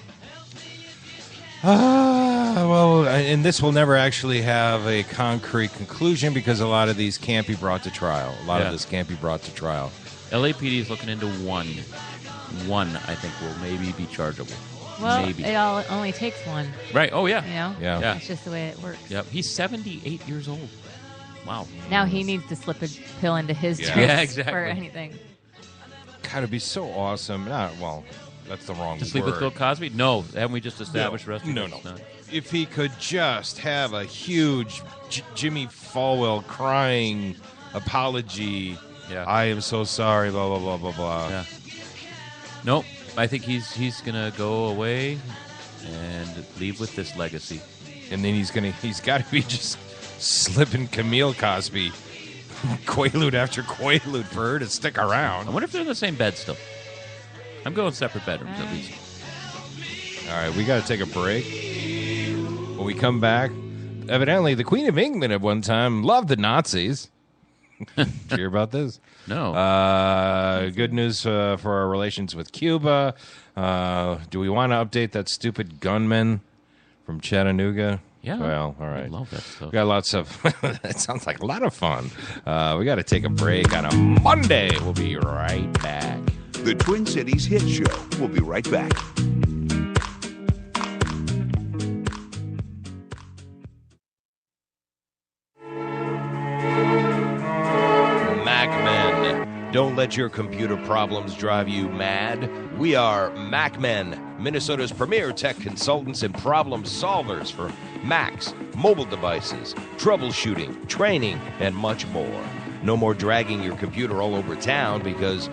Well, and this will never actually have a concrete conclusion because a lot of these can't be brought to trial. A lot of this can't be brought to trial. LAPD is looking into one. One, I think, will maybe be chargeable. Well, maybe. it only takes one. Right. Oh, yeah. You know? Yeah. That's just the way it works. Yep. He's 78 years old. Wow. Now he needs to slip a pill into his Yeah. drink Yeah, exactly. for anything. God, it'd be so awesome. That's the wrong To sleep with word. Bill Cosby? No. Haven't we just established the rest of No. it's not? If he could just have a huge Jimmy Falwell crying apology. Yeah. I am so sorry, blah, blah, blah, blah, blah. Yeah. Nope. I think he's going to go away and leave with this legacy. And then he's got to be just slipping Camille Cosby Quaalude after Quaalude for her to stick around. I wonder if they're in the same bed still. I'm going separate bedrooms at least. All right, we got to take a break. When we come back, evidently the Queen of England at one time loved the Nazis. Did you hear about this? No. Good news for our relations with Cuba. Do we want to update that stupid gunman from Chattanooga? Yeah. Well, all right. I love that stuff. We got lots of... That sounds like a lot of fun. We got to take a break on a Monday. We'll be right back. The Twin Cities Hit Show. We'll be right back. MacMen. Don't let your computer problems drive you mad. We are MacMen, Minnesota's premier tech consultants and problem solvers for Macs, mobile devices, troubleshooting, training, and much more. No more dragging your computer all over town because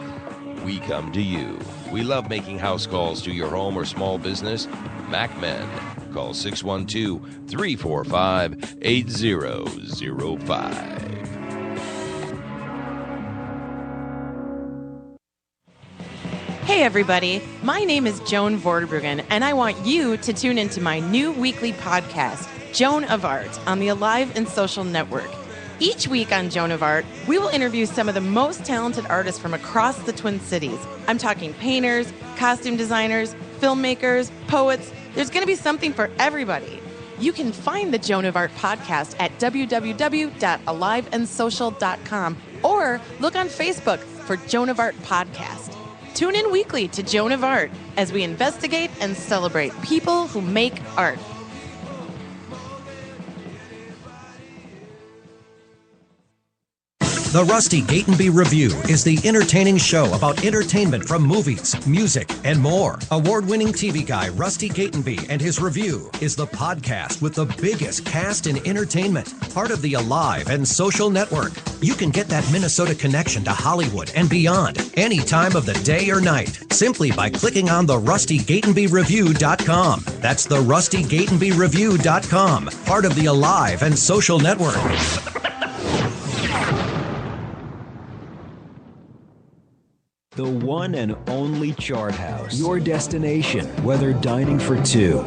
we come to you. We love making house calls to your home or small business. MacMen. Call 612-345-8005. Hey everybody, my name is Joan Vorderbruggen, and I want you to tune into my new weekly podcast, Joan of Art, on the Alive and Social Network. Each week on Joan of Art, we will interview some of the most talented artists from across the Twin Cities. I'm talking painters, costume designers, filmmakers, poets. There's going to be something for everybody. You can find the Joan of Art podcast at www.aliveandsocial.com or look on Facebook for Joan of Art Podcast. Tune in weekly to Joan of Art as we investigate and celebrate people who make art. The Rusty Gatenby Review is the entertaining show about entertainment from movies, music, and more. Award-winning TV guy Rusty Gatenby and his review is the podcast with the biggest cast in entertainment, part of the Alive and Social Network. You can get that Minnesota connection to Hollywood and beyond any time of the day or night simply by clicking on the RustyGatenbyReview.com. That's the RustyGatenbyReview.com, part of the Alive and Social Network. The one and only Chart House. Your destination, whether dining for two,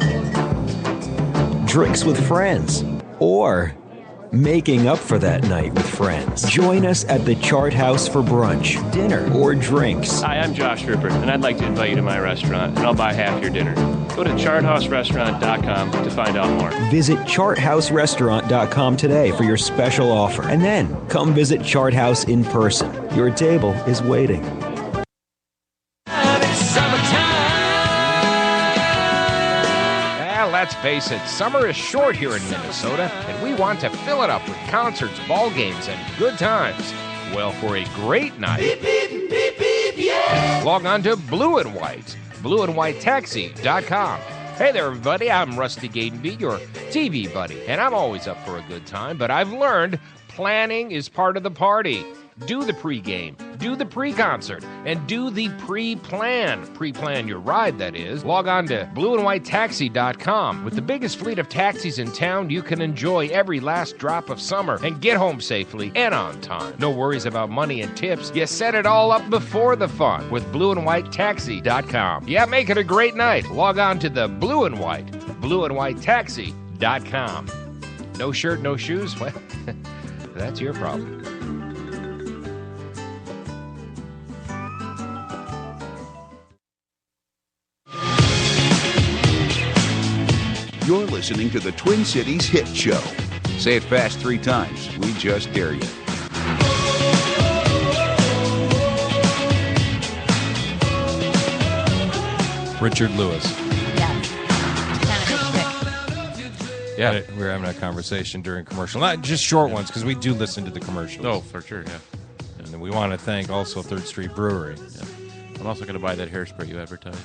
drinks with friends, or making up for that night with friends. Join us at the Chart House for brunch, dinner, or drinks. Hi, I'm Josh Rupert, and I'd like to invite you to my restaurant, and I'll buy half your dinner. Go to charthouserestaurant.com to find out more. Visit charthouserestaurant.com today for your special offer. And then come visit Chart House in person. Your table is waiting. Let's face it, summer is short here in Minnesota, and we want to fill it up with concerts, ball games, and good times. Well, for a great night, log on to Blue and White, blueandwhitetaxi.com. Hey there, everybody. I'm Rusty Gatenby, your TV buddy, and I'm always up for a good time, but I've learned planning is part of the party. Do the pregame, do the pre-concert, and do the pre-plan. Pre-plan your ride, that is. Log on to blueandwhitetaxi.com. With the biggest fleet of taxis in town, you can enjoy every last drop of summer and get home safely and on time. No worries about money and tips. You set it all up before the fun with blueandwhitetaxi.com. Yeah, make it a great night. Log on to the Blue and White, blueandwhitetaxi.com. No shirt, no shoes? Well, that's your problem. You're listening to the Twin Cities Hit Show. Say it fast 3 times. We just dare you. Richard Lewis. Yeah. We were having a conversation during commercial. Not just short ones, because we do listen to the commercials. Oh, for sure, yeah. And we want to thank also 3rd Street Brewery. Yeah. I'm also going to buy that hairspray you advertised.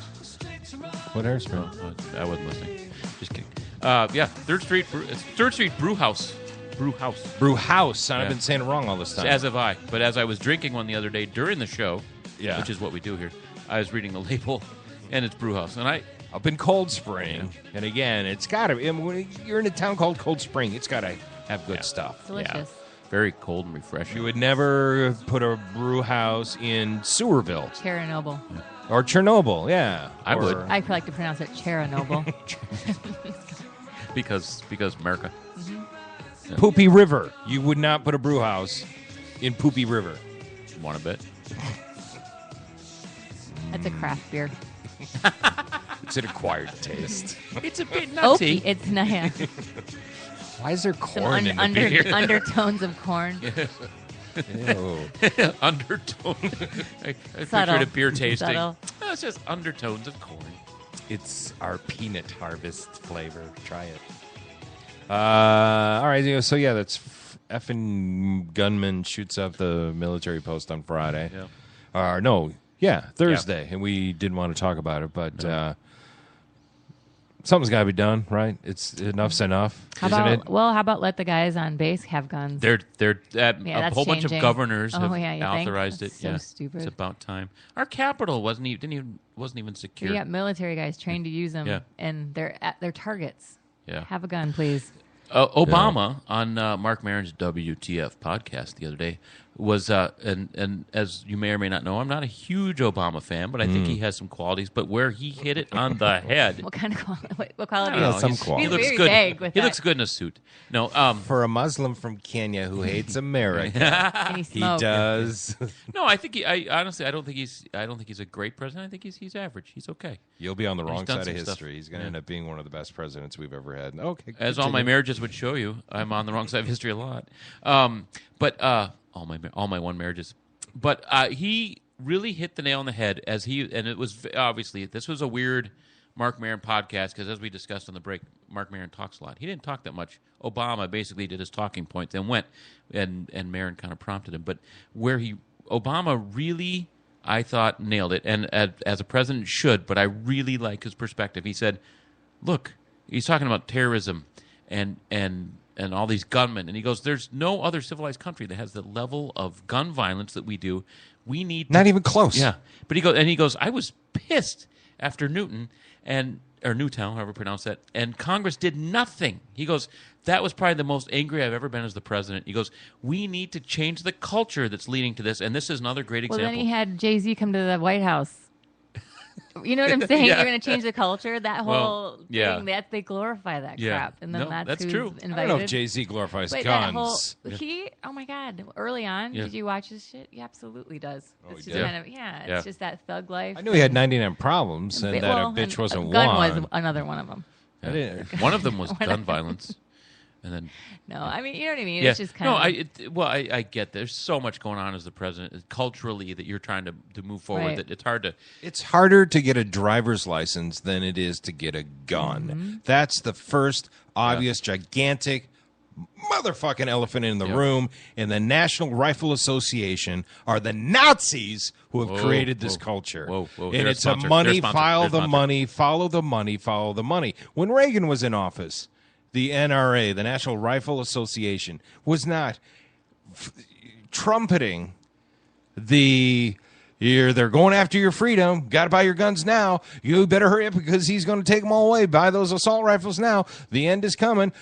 What hairspray? Oh, I wasn't listening. Just kidding. Yeah, 3rd Street Brew House. Brew House. Brew House. I've been saying it wrong all this time. As have I. But as I was drinking one the other day during the show, yeah, which is what we do here, I was reading the label, and it's Brew House. And up in Cold Spring. And again, it's got to. When you're in a town called Cold Spring, it's got to have good stuff. Delicious. Very cold and refreshing. You would never put a brew house in Sewerville. Chernobyl. Or Chernobyl, yeah. I would. I like to pronounce it Chernobyl. because America. Mm-hmm. Poopy River. You would not put a brew house in Poopy River. Want a bit? That's a craft beer. It's an acquired taste. It's a bit nutty. Oaky. It's not. Yeah. Why is there corn in the beer? Undertones of corn. Undertone. I Subtle. pictured a beer tasting. Subtle. No, it's just undertones of corn. It's our peanut harvest flavor. Try it. All right. So, yeah, that's effing gunman shoots up the military post on Friday. Yeah. Thursday. And we didn't want to talk about it, but something's got to be done, right? Enough's enough, isn't it? Well, how about let the guys on base have guns? A that's whole bunch of changing. governors have you authorized think? it. That's so stupid. It's about time. Our capital wasn't even secure. You got military guys trained to use them, Yeah. and they're at their targets. Yeah. Have a gun, please. Obama on Mark Maron's WTF podcast the other day was, and as you may or may not know, I'm not a huge Obama fan, but I think he has some qualities. But where he hit it on the head, What kind of quality? What quality? I don't know, some he's- quality. He looks very good. vague with He that. looks good in a suit. No, For a Muslim from Kenya who hates America, And he he smokes. does. no. I think I honestly, I don't think he's a great president. I think he's average. He's okay. You'll be on the He's wrong done side of some stuff. history. He's going to end up being one of the best presidents we've ever had. Okay, As all my continue. marriages would show you, I'm on the wrong side of history a lot. But all my one marriages. But he really hit the nail on the head and it was obviously this was a weird Mark Maron podcast because as we discussed on the break, Mark Maron talks a lot. He didn't talk that much. Obama basically did his talking point, then went, and Maron kind of prompted him. But where Obama really, I thought, nailed it, and as a president should. But I really like his perspective. He said, "Look, he's talking about terrorism and all these gunmen. And he goes, there's no other civilized country that has the level of gun violence that we do. We need Not even close. Yeah. But he goes, I was pissed after Newtown, however you pronounce that, and Congress did nothing. He goes, that was probably the most angry I've ever been as the president. He goes, we need to change the culture that's leading to this. And this is another great Well, example. then he had Jay-Z come to the White House. You know what I'm saying? Yeah. You're going to change the culture. That whole yeah. thing, they glorify that Yeah. crap. And then No, that's who's true. invited. I don't know if Jay-Z glorifies But guns. that whole, oh my God, early on, Yeah. did you watch this shit? He absolutely does. Oh, It's he just did? kind of, it's just that thug life. I knew he had 99 problems, and that a bitch wasn't gun one. was another one of them. One of them was gun violence. And then No, I mean, you know what I mean? yeah. It's just kind of... I get there's so much going on as the president culturally that you're trying to move forward Right. that it's hard to. It's harder to get a driver's license than it is to get a gun. Mm-hmm. That's the first obvious, gigantic motherfucking elephant in the room. And the National Rifle Association are the Nazis who have created this culture. Whoa. And They're it's a sponsor. a money, They're a sponsor. file They're a the sponsor. money, follow the money, follow the money. When Reagan was in office, the NRA, the National Rifle Association, was not trumpeting they're going after your freedom. Got to buy your guns now. You better hurry up because he's going to take them all away. Buy those assault rifles now. The end is coming.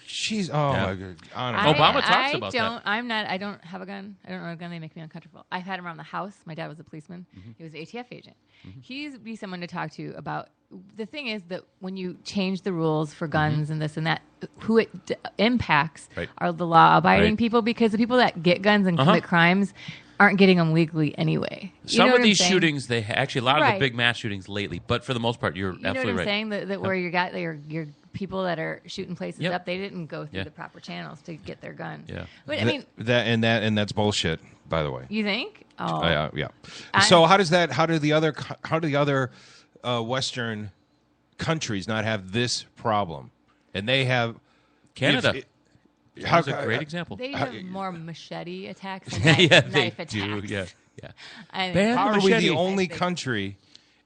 She's my God. Obama talks about that. I don't have a gun. I don't know a gun. They make me uncomfortable. I've had him around the house. My dad was a policeman. He was an ATF agent. He'd be someone to talk to about. The thing is that when you change the rules for guns and this and that, who it impacts are the law-abiding people, because the people that get guns and commit crimes aren't getting them legally anyway. Some of these saying? shootings, actually a lot of the Right. big mass shootings lately, but for the most part, you're You know absolutely what I'm right. saying? That where you got your people that are shooting places Yep. up, they didn't go through Yeah. the proper channels to get their gun. Yeah. But I mean, that's bullshit. By the way, you think? Oh, yeah. So how do the other Western countries not have this problem? And they have Canada. How's a great example? they have more machete attacks than knife attacks. do. Yeah. I mean, Ban How are we machete. the only country?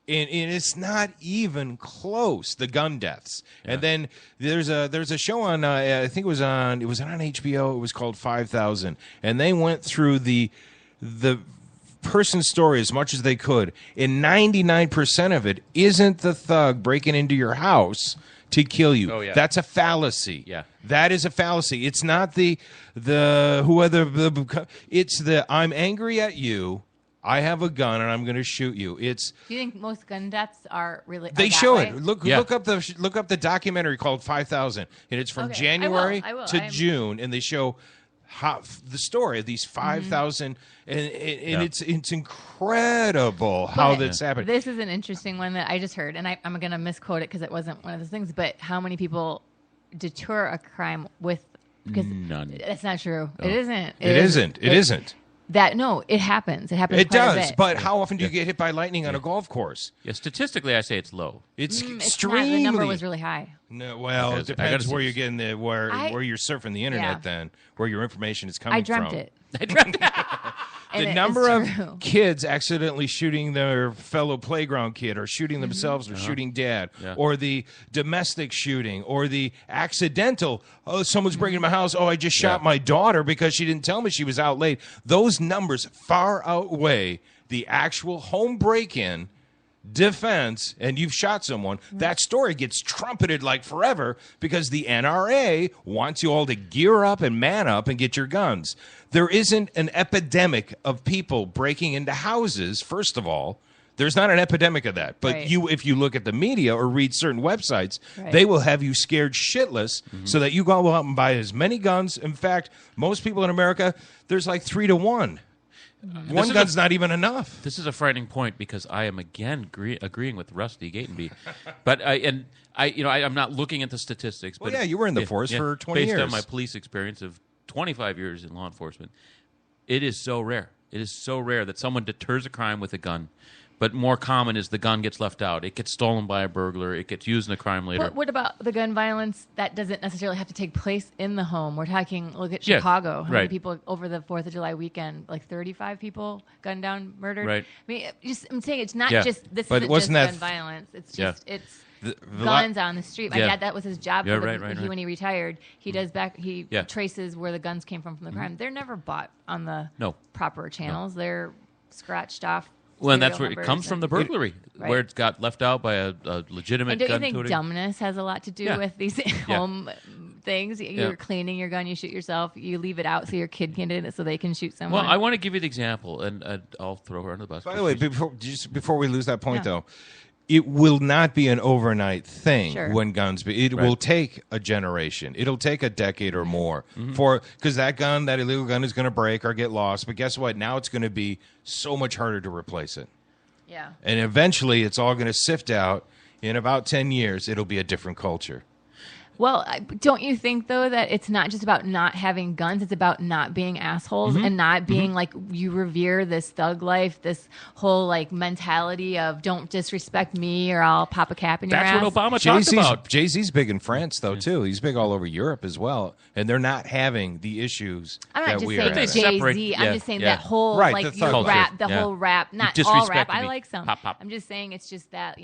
And it's not even close. The gun deaths, and then there's a show on I think it was on HBO. It was called 5,000, and they went through the person's story as much as they could, and 99% of it isn't the thug breaking into your house to kill you. Oh, yeah. That's a fallacy. Yeah. That is a fallacy. It's not it's the I'm angry at you, I have a gun, and I'm going to shoot you. It's Do you think most gun deaths are really? they are that show way? it. Look up the documentary called 5,000, and it's from Okay, January I will. to June, and they show the story of these 5,000, and it's incredible how But that's happening. This is an interesting one that I just heard, and I'm going to misquote it because it wasn't one of those things. But how many people deter a crime with? Because none. That's not true. No. It isn't. It isn't. That no, it happens. It happens. It quite a does, bit. but how often do you get hit by lightning on a golf course? Yeah, statistically, I say it's low. It's It's not. extremely. The number was really high. No, well, it depends where you're getting where you're surfing the internet. Yeah. Then where your information is coming I dreamt from. it. The And number it's of true. kids accidentally shooting their fellow playground kid, or shooting themselves, or shooting dad, or the domestic shooting, or the accidental, someone's breaking my house, I just shot my daughter because she didn't tell me she was out late. Those numbers far outweigh the actual home break-in, defense, and you've shot someone. That story gets trumpeted like forever because the NRA wants you all to gear up and man up and get your guns. There isn't an epidemic of people breaking into houses, first of all. There's not an epidemic of that. But Right. if you look at the media or read certain websites, Right. they will have you scared shitless so that you go out and buy as many guns. In fact, most people in America, there's like 3 to 1. One gun's not even enough. This is a frightening point because I am again agreeing with Rusty Gatenby, but I'm not looking at the statistics. Well, but yeah, you were in the force for 20 based years. on my police experience of 25 years in law enforcement. It is so rare. It is so rare that someone deters a crime with a gun. But more common is the gun gets left out. It gets stolen by a burglar. It gets used in a crime later. What about the gun violence that doesn't necessarily have to take place in the home? We're talking, look at Yeah, Chicago. How many right. people over the 4th of July weekend, like 35 people gunned down, murdered? Right. I mean, I'm saying it's not Yeah, just, this but isn't wasn't just that- gun violence. It's Yeah. just, it's The guns on the street. My Yeah. dad, that was his job. Yeah, for right, right. When he retired, he does he Yeah. traces where the guns came from the crime. They're never bought on the No. proper channels. They're scratched off. Well, and that's serial where it numbers comes from, the and- burglary, Right. where it got left out by a legitimate And don't you gun think toting. dumbness has a lot to do Yeah. with these home things? You're cleaning your gun, you shoot yourself, you leave it out so your kid can do it so they can shoot someone. Well, I want to give you the example, and I'll throw her under the bus. By the way, before we lose that point, Yeah. though, it will not be an overnight thing Sure. when guns be. It will take a generation. It'll take a decade or more because that illegal gun is going to break or get lost. But guess what? Now it's going to be so much harder to replace it. Yeah. And eventually it's all going to sift out. In about 10 years, it'll be a different culture. Well, don't you think, though, that it's not just about not having guns, it's about not being assholes and not being like, you revere this thug life, this whole like mentality of don't disrespect me or I'll pop a cap in your ass. That's what Obama talked about. Jay-Z's big in France, though, too. He's big all over Europe as well. And they're not having the issues I'm that not just we are saying having. Jay-Z. I'm just saying that whole Right, like the thug your culture. rap, the Yeah. whole rap, not You all rap. disrespected I me. like some. Pop, pop. I'm just saying it's just that,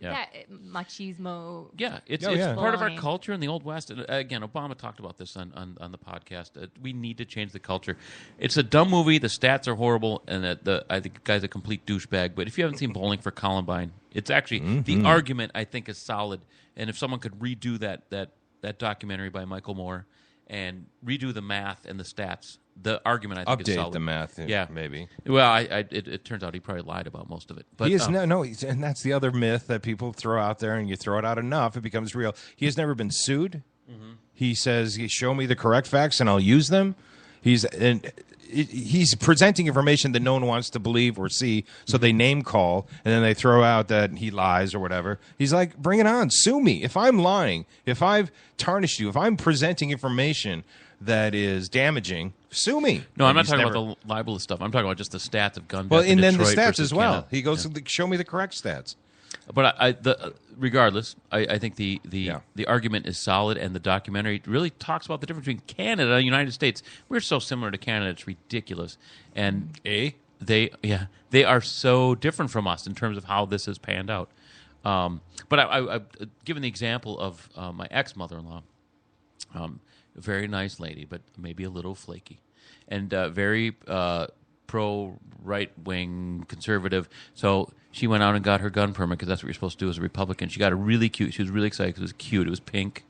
that machismo. Yeah, it's yeah. part of our baloney. culture in the Old West. And again, Obama talked about this on the podcast. We need to change the culture. It's a dumb movie. The stats are horrible, and I think the guy's a complete douchebag. But if you haven't seen Bowling for Columbine, it's actually the argument I think is solid. And if someone could redo that documentary by Michael Moore and redo the math and the stats, the argument I think is Update solid. the math, yeah, maybe. Well, it turns out he probably lied about most of it. But He is and that's the other myth that people throw out there, and you throw it out enough, it becomes real. He has never been sued. He says, "Show me the correct facts, and I'll use them." He's presenting information that no one wants to believe or see, so they name call, and then they throw out that he lies or whatever. He's like, "Bring it on, sue me if I'm lying, if I've tarnished you, if I'm presenting information that is damaging." Sue me. No, I'm And not he's talking never- about the libelous stuff. I'm talking about just the stats of gun Well, deaths in and then the Detroit stats versus as well. Canada. He goes, "Show me the correct stats." But regardless, I think the argument is solid, and the documentary really talks about the difference between Canada and the United States. We're so similar to Canada; it's ridiculous. And they are so different from us in terms of how this has panned out. But I given the example of my ex-mother-in-law, a very nice lady, but maybe a little flaky, and very pro right wing conservative. So she went out and got her gun permit because that's what you're supposed to do as a Republican. She got it really cute. She was really excited because it was cute. It was pink,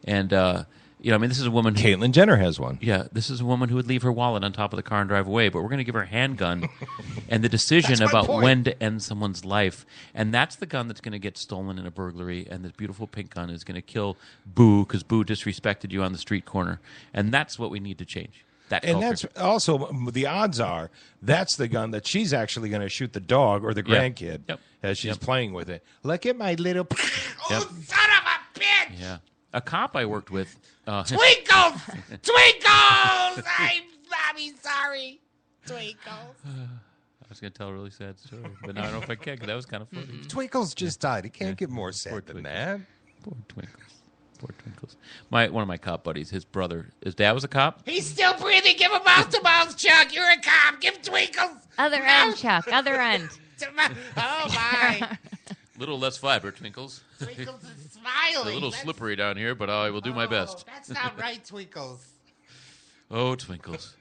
and this is a woman. Caitlyn Jenner has one. Yeah, this is a woman who would leave her wallet on top of the car and drive away. But we're going to give her a handgun, and the decision about when to end someone's life, and that's the gun that's going to get stolen in a burglary. And this beautiful pink gun is going to kill Boo because Boo disrespected you on the street corner, and that's what we need to change. That and culture. that's also the odds are that's the gun that she's actually going to shoot the dog or the grandkid as she's playing with it. Look at my little. Oh, son of a bitch! Yeah, a cop I worked with. Twinkles! Twinkles! I'm sorry. Twinkles. I was going to tell a really sad story, but now I don't know if I can because that was kind of funny. Twinkles just died. He can't get more sad than that. Poor Twinkles. Poor Twinkles. One of my cop buddies, his dad was a cop. He's still breathing. Give him mouth to mouth, Chuck. You're a cop. Give Twinkles. Other end, Chuck. Other end. Oh, my. Little less fiber, Twinkles. Twinkles is smiling. It's a little slippery down here, but I will do my best. That's not right, Twinkles. Oh, Twinkles.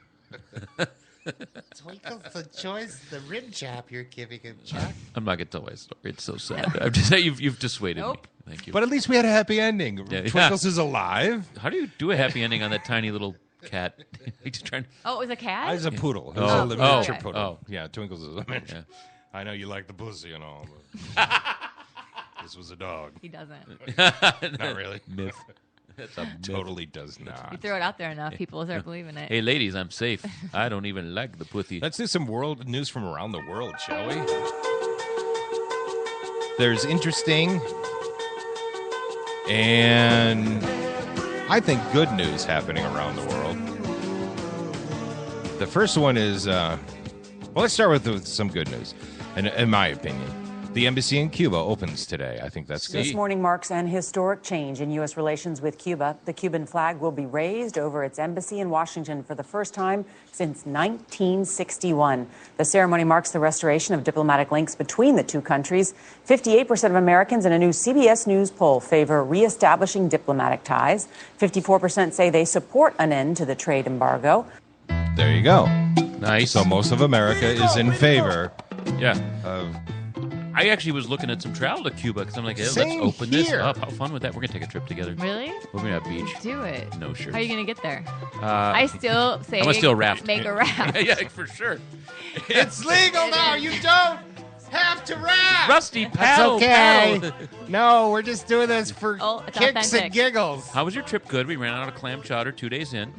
Twinkles enjoys the rim job you're giving him, Chuck. I'm not going to tell my story. It's so sad. I'm just saying you've dissuaded me. Thank you. But at least we had a happy ending. Twinkles is alive. How do you do a happy ending on that tiny little cat? Just trying to... Oh, it was a cat? It was a poodle. It was a miniature okay. poodle. Oh. Yeah, Twinkles is a miniature. Yeah. I know you like the pussy and all, but this was a dog. He doesn't. Not really. Myth. That's a myth. Totally does not. You throw it out there enough, people will start believing it. Hey, ladies, I'm safe. I don't even like the pussy. Let's do some world news from around the world, shall we? There's interesting and I think good news happening around the world. The first one is, let's start with some good news, in my opinion. The embassy in Cuba opens today. I think that's good. This morning marks an historic change in U.S. relations with Cuba. The Cuban flag will be raised over its embassy in Washington for the first time since 1961. The ceremony marks the restoration of diplomatic links between the two countries. 58% of Americans in a new CBS News poll favor reestablishing diplomatic ties. 54% say they support an end to the trade embargo. There you go. Nice. So most of America is in favor. Yeah. Of I actually was looking at some travel to Cuba because I'm like, hey, let's Same open this here. up. How fun would that? We're going to take a trip together. Really? We're going to have beach. Do it. No shirts. How are you going to get there? I still say I'm gonna still raft. make a raft. Yeah, for sure. It's legal now. You don't have to rap. Rusty, paddle. Paddle. No, we're just doing this for it's kicks authentic. and giggles. How was your trip? Good. We ran out of clam chowder 2 days in,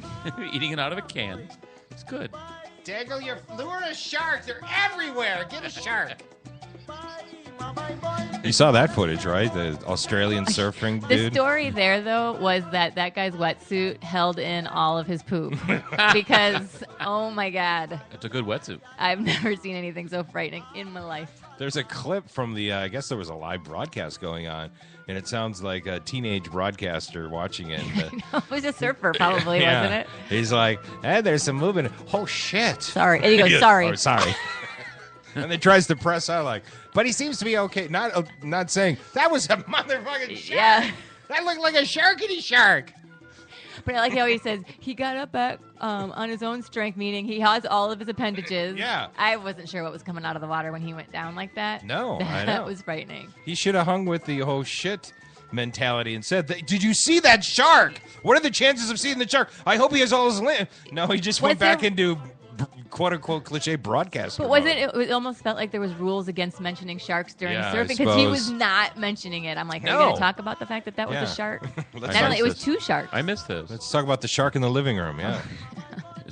eating it out of a can. It's good. Dangle your lure a shark. They're everywhere. Get a shark. You saw that footage, right? The Australian surfing The dude. story there, though, was that guy's wetsuit held in all of his poop. Because, oh my God, It's a good wetsuit. I've never seen anything so frightening in my life. There's a clip from the, I guess there was a live broadcast going on, and it sounds like a teenage broadcaster watching it. It was a surfer, probably, Yeah. wasn't it? He's like, hey, there's some movement. Oh, shit. Sorry. And he goes, sorry. Oh, sorry. And then tries to press out like, but he seems to be okay. Not saying, that was a motherfucking shark. Yeah. That looked like a sharkity shark. But I like how he says he got up back on his own strength, meaning he has all of his appendages. Yeah. I wasn't sure what was coming out of the water when he went down like that. No, I know. That was frightening. He should have hung with the whole shit mentality and said, did you see that shark? What are the chances of seeing the shark? I hope he has all his limb. No, he just went back into quote-unquote cliche broadcaster But mode. it almost felt like there was rules against mentioning sharks during Yeah, I surfing because he was suppose. not mentioning it. I'm like, are you No. going to talk about the fact that was Yeah. a shark? Let's Not only, miss it was this. 2 sharks. I missed this. Let's talk about the shark in the living room, yeah.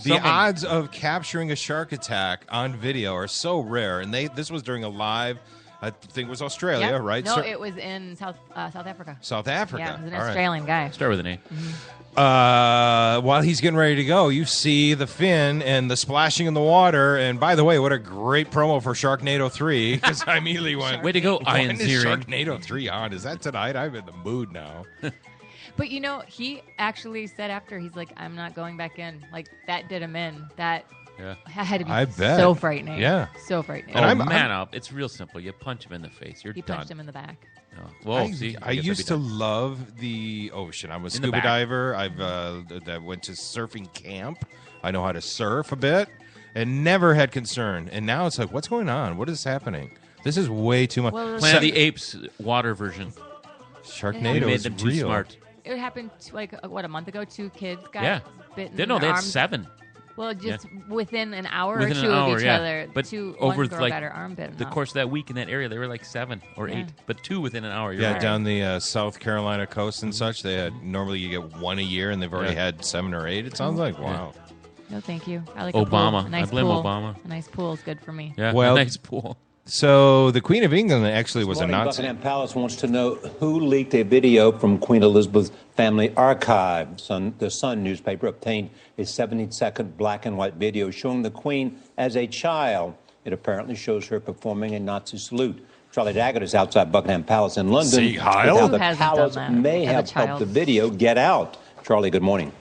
The odds of capturing a shark attack on video are so rare, and this was during a live, I think it was Australia, Yep. right? No, it was in South Africa. South Africa. Yeah, it was an All right. Australian guy. Start with an A. While he's getting ready to go, you see the fin and the splashing in the water. And by the way, what a great promo for Sharknado 3, because I immediately went, Way to go, Ian when is Ziering. Sharknado 3 on? Is that tonight? I'm in the mood now. But, he actually said after, he's like, I'm not going back in. Like, that did him in. That had to be I bet. so frightening. Yeah. So frightening. And it's real simple. You punch him in the face. You're He done. punched him in the back. Oh. Well, I see, I guess used I'd to be done. love the ocean. I'm a In the scuba back. diver. I've that went to surfing camp. I know how to surf a bit. and never had concern. And now it's like, what's going on? What is happening? This is way too much. Well, Planet of the Apes water version. Sharknado made is them too real. smart. It happened a month ago. 2 kids got bitten. They in their had arms. 7. Well, just within an hour Within or an 2 hour, of each yeah. other. But one over girl like got her arm bitten the off. course of that week in that area, they were like 7 or 8, but 2 within an hour. Yeah, right. down the South Carolina coast and such. They had normally you get 1 a year, and they've already had 7 or 8. It sounds like wow. No, thank you. I like Obama. A pool. A nice I blame pool. Obama. A nice pool is good for me. Yeah, Well, a nice pool. So the Queen of England actually was a Nazi. Buckingham Palace wants to know who leaked a video from Queen Elizabeth's family archive. The Sun newspaper obtained a 70-second black and white video showing the Queen as a child. It apparently shows her performing a Nazi salute. Charlie Daggett is outside Buckingham Palace in London. Sieg Heil? How the Who hasn't palace done that may as a have helped child? the video get out. Charlie, good morning.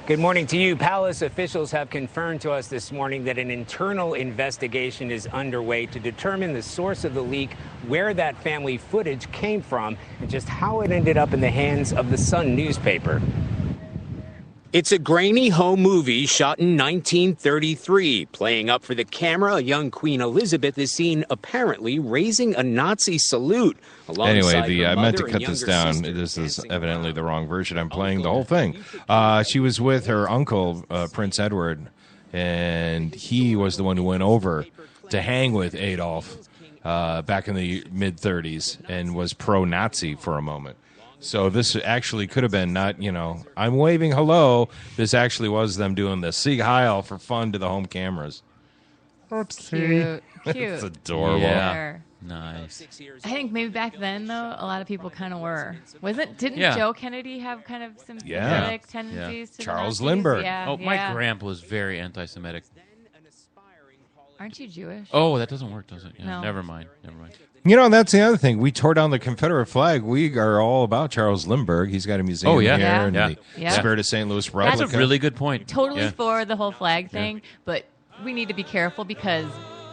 Good morning to you. Palace officials have confirmed to us this morning that an internal investigation is underway to determine the source of the leak, where that family footage came from, and just how it ended up in the hands of the Sun newspaper. It's a grainy home movie shot in 1933. Playing up for the camera, a young Queen Elizabeth is seen apparently raising a Nazi salute. Anyway, I meant to cut this down. This is evidently the wrong version. I'm playing the whole thing. She was with her uncle, Prince Edward, and he was the one who went over to hang with Adolf back in the mid-30s and was pro-Nazi for a moment. So this actually could have been not, I'm waving hello. This actually was them doing the Sieg Heil for fun to the home cameras. Cute. It's adorable. Yeah. Nice. I think maybe back then, though, a lot of people kind of were. Didn't Yeah. Joe Kennedy have kind of some Yeah. Semitic tendencies to the Charles Nazis? Lindbergh. Yeah, Oh, my yeah. grandpa was very anti-Semitic. Aren't you Jewish? Oh, that doesn't work, does it? Yeah, No. Never mind. That's the other thing. We tore down the Confederate flag. We are all about Charles Lindbergh. He's got a museum here and the Spirit of St. Louis replica. That's a really good point. Totally Yeah. for the whole flag thing, but we need to be careful because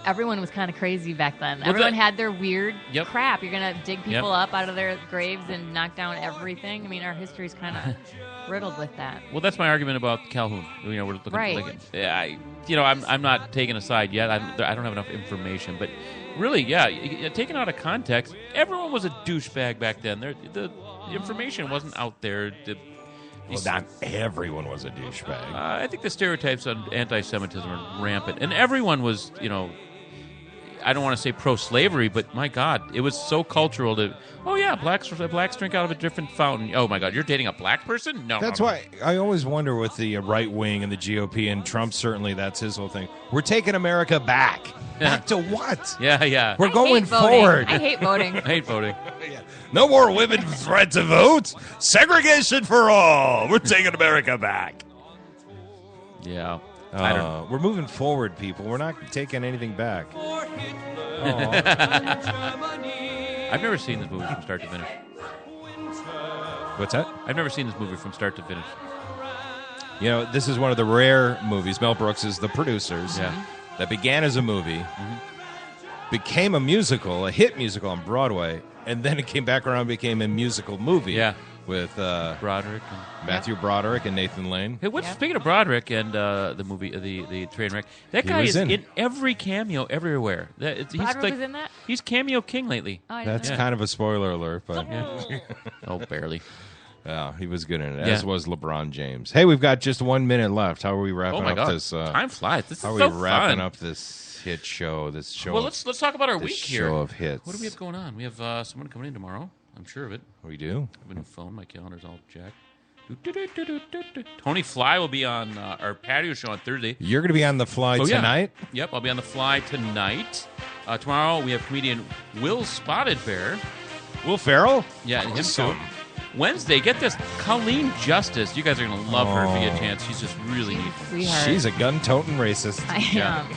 everyone was kind of crazy back then. Well, Everyone had their weird Yep. crap. You're going to dig people Yep. up out of their graves and knock down everything. I mean, our history's kind of riddled with that. Well, that's my argument about Calhoun. We're looking Right. I'm not taking a side yet. I don't have enough information, but really, taken out of context, everyone was a douchebag back then. The information wasn't out there. Well, not everyone was a douchebag. I think the stereotypes on anti-Semitism are rampant, and everyone was, I don't want to say pro-slavery, but my God, it was so cultural to. Oh yeah, blacks drink out of a different fountain. Oh my God, you're dating a black person? No. That's why I always wonder with the right wing and the GOP and Trump. Certainly, that's his whole thing. We're taking America back. Back to what? Yeah. We're going hate voting. forward. I hate voting. I hate voting. No more women's right to vote. Segregation for all. We're taking America back. Yeah. We're moving forward, people. We're not taking anything back. I've never seen this movie from start to finish. What's that? I've never seen this movie from start to finish. This is one of the rare movies. Mel Brooks is the producers. Yeah. That began as a movie, became a musical, a hit musical on Broadway, and then it came back around and became a musical movie. Yeah. With Broderick, Matthew Broderick and Nathan Lane. Hey, speaking of Broderick and the movie, the train wreck, that guy is in every cameo everywhere. He's Broderick was in that? He's cameo king lately. Oh, I That's kind of a spoiler alert, but barely. Yeah, he was good in it, Yeah. as was LeBron James. Hey, we've got just 1 minute left. How are we wrapping Oh my up God. this? Time flies. This is how are so we wrapping fun. up this hit show? This show. Well, let's talk about our this week here. Show of hits. What do we have going on? We have someone coming in tomorrow. I'm sure of it. We do. I have a new phone. My calendar's all jacked. Tony Fly will be on our patio show on Thursday. You're going to be on the fly tonight? Yep, I'll be on the fly tonight. Tomorrow we have comedian Will Spotted Bear. Will Ferrell? Yeah, and him Awesome. too. Wednesday, get this, Colleen Justice. You guys are going to love her if you get a chance. She's just really neat. Sweetheart. She's a gun-toting racist. I am.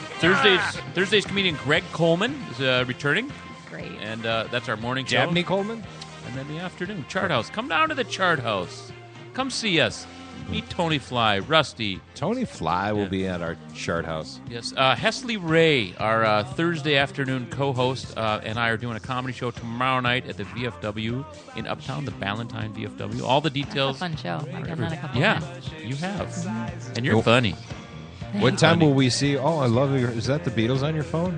Thursday's comedian Greg Coleman is returning. Great. And that's our morning show. Dabney Coleman? And then the afternoon, Chart House. Come down to the Chart House. Come see us. Meet Tony Fly, Rusty. Tony Fly will be at our Chart House. Yes. Hesley Ray, our Thursday afternoon co-host, and I are doing a comedy show tomorrow night at the VFW in Uptown, the Ballantyne VFW. All the details. That's a fun show. I've done that a couple Yeah, times. you have. And you're funny. What time will we see? Oh, I love your. Is that the Beatles on your phone?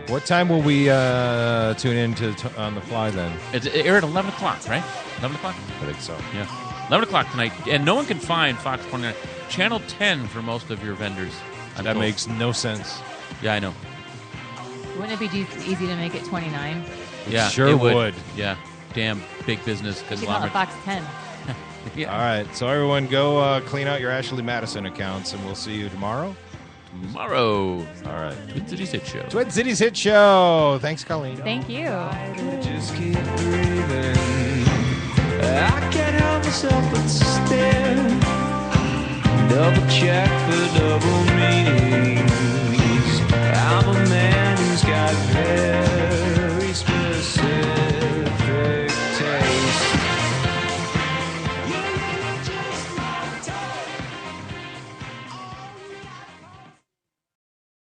What time will we tune in to On the Fly then? It aired at 11 o'clock, right? 11 o'clock? I think so. Yeah. 11 o'clock tonight. And no one can find Fox 29. Channel 10 for most of your vendors. That makes no sense. Yeah, I know. Wouldn't it be easy to make it 29? Yeah, sure it would. Yeah. Damn big business You should call it conglomerate. Fox 10. Yeah. All right. So everyone go clean out your Ashley Madison accounts, and we'll see you tomorrow. Tomorrow. All right. Twin Cities Hit Show. Twin Cities Hit Show. Thanks, Colleen. Thank you. Just keep breathing. I can't help myself but stare. Double check for double meanings. I'm a man who's got hair.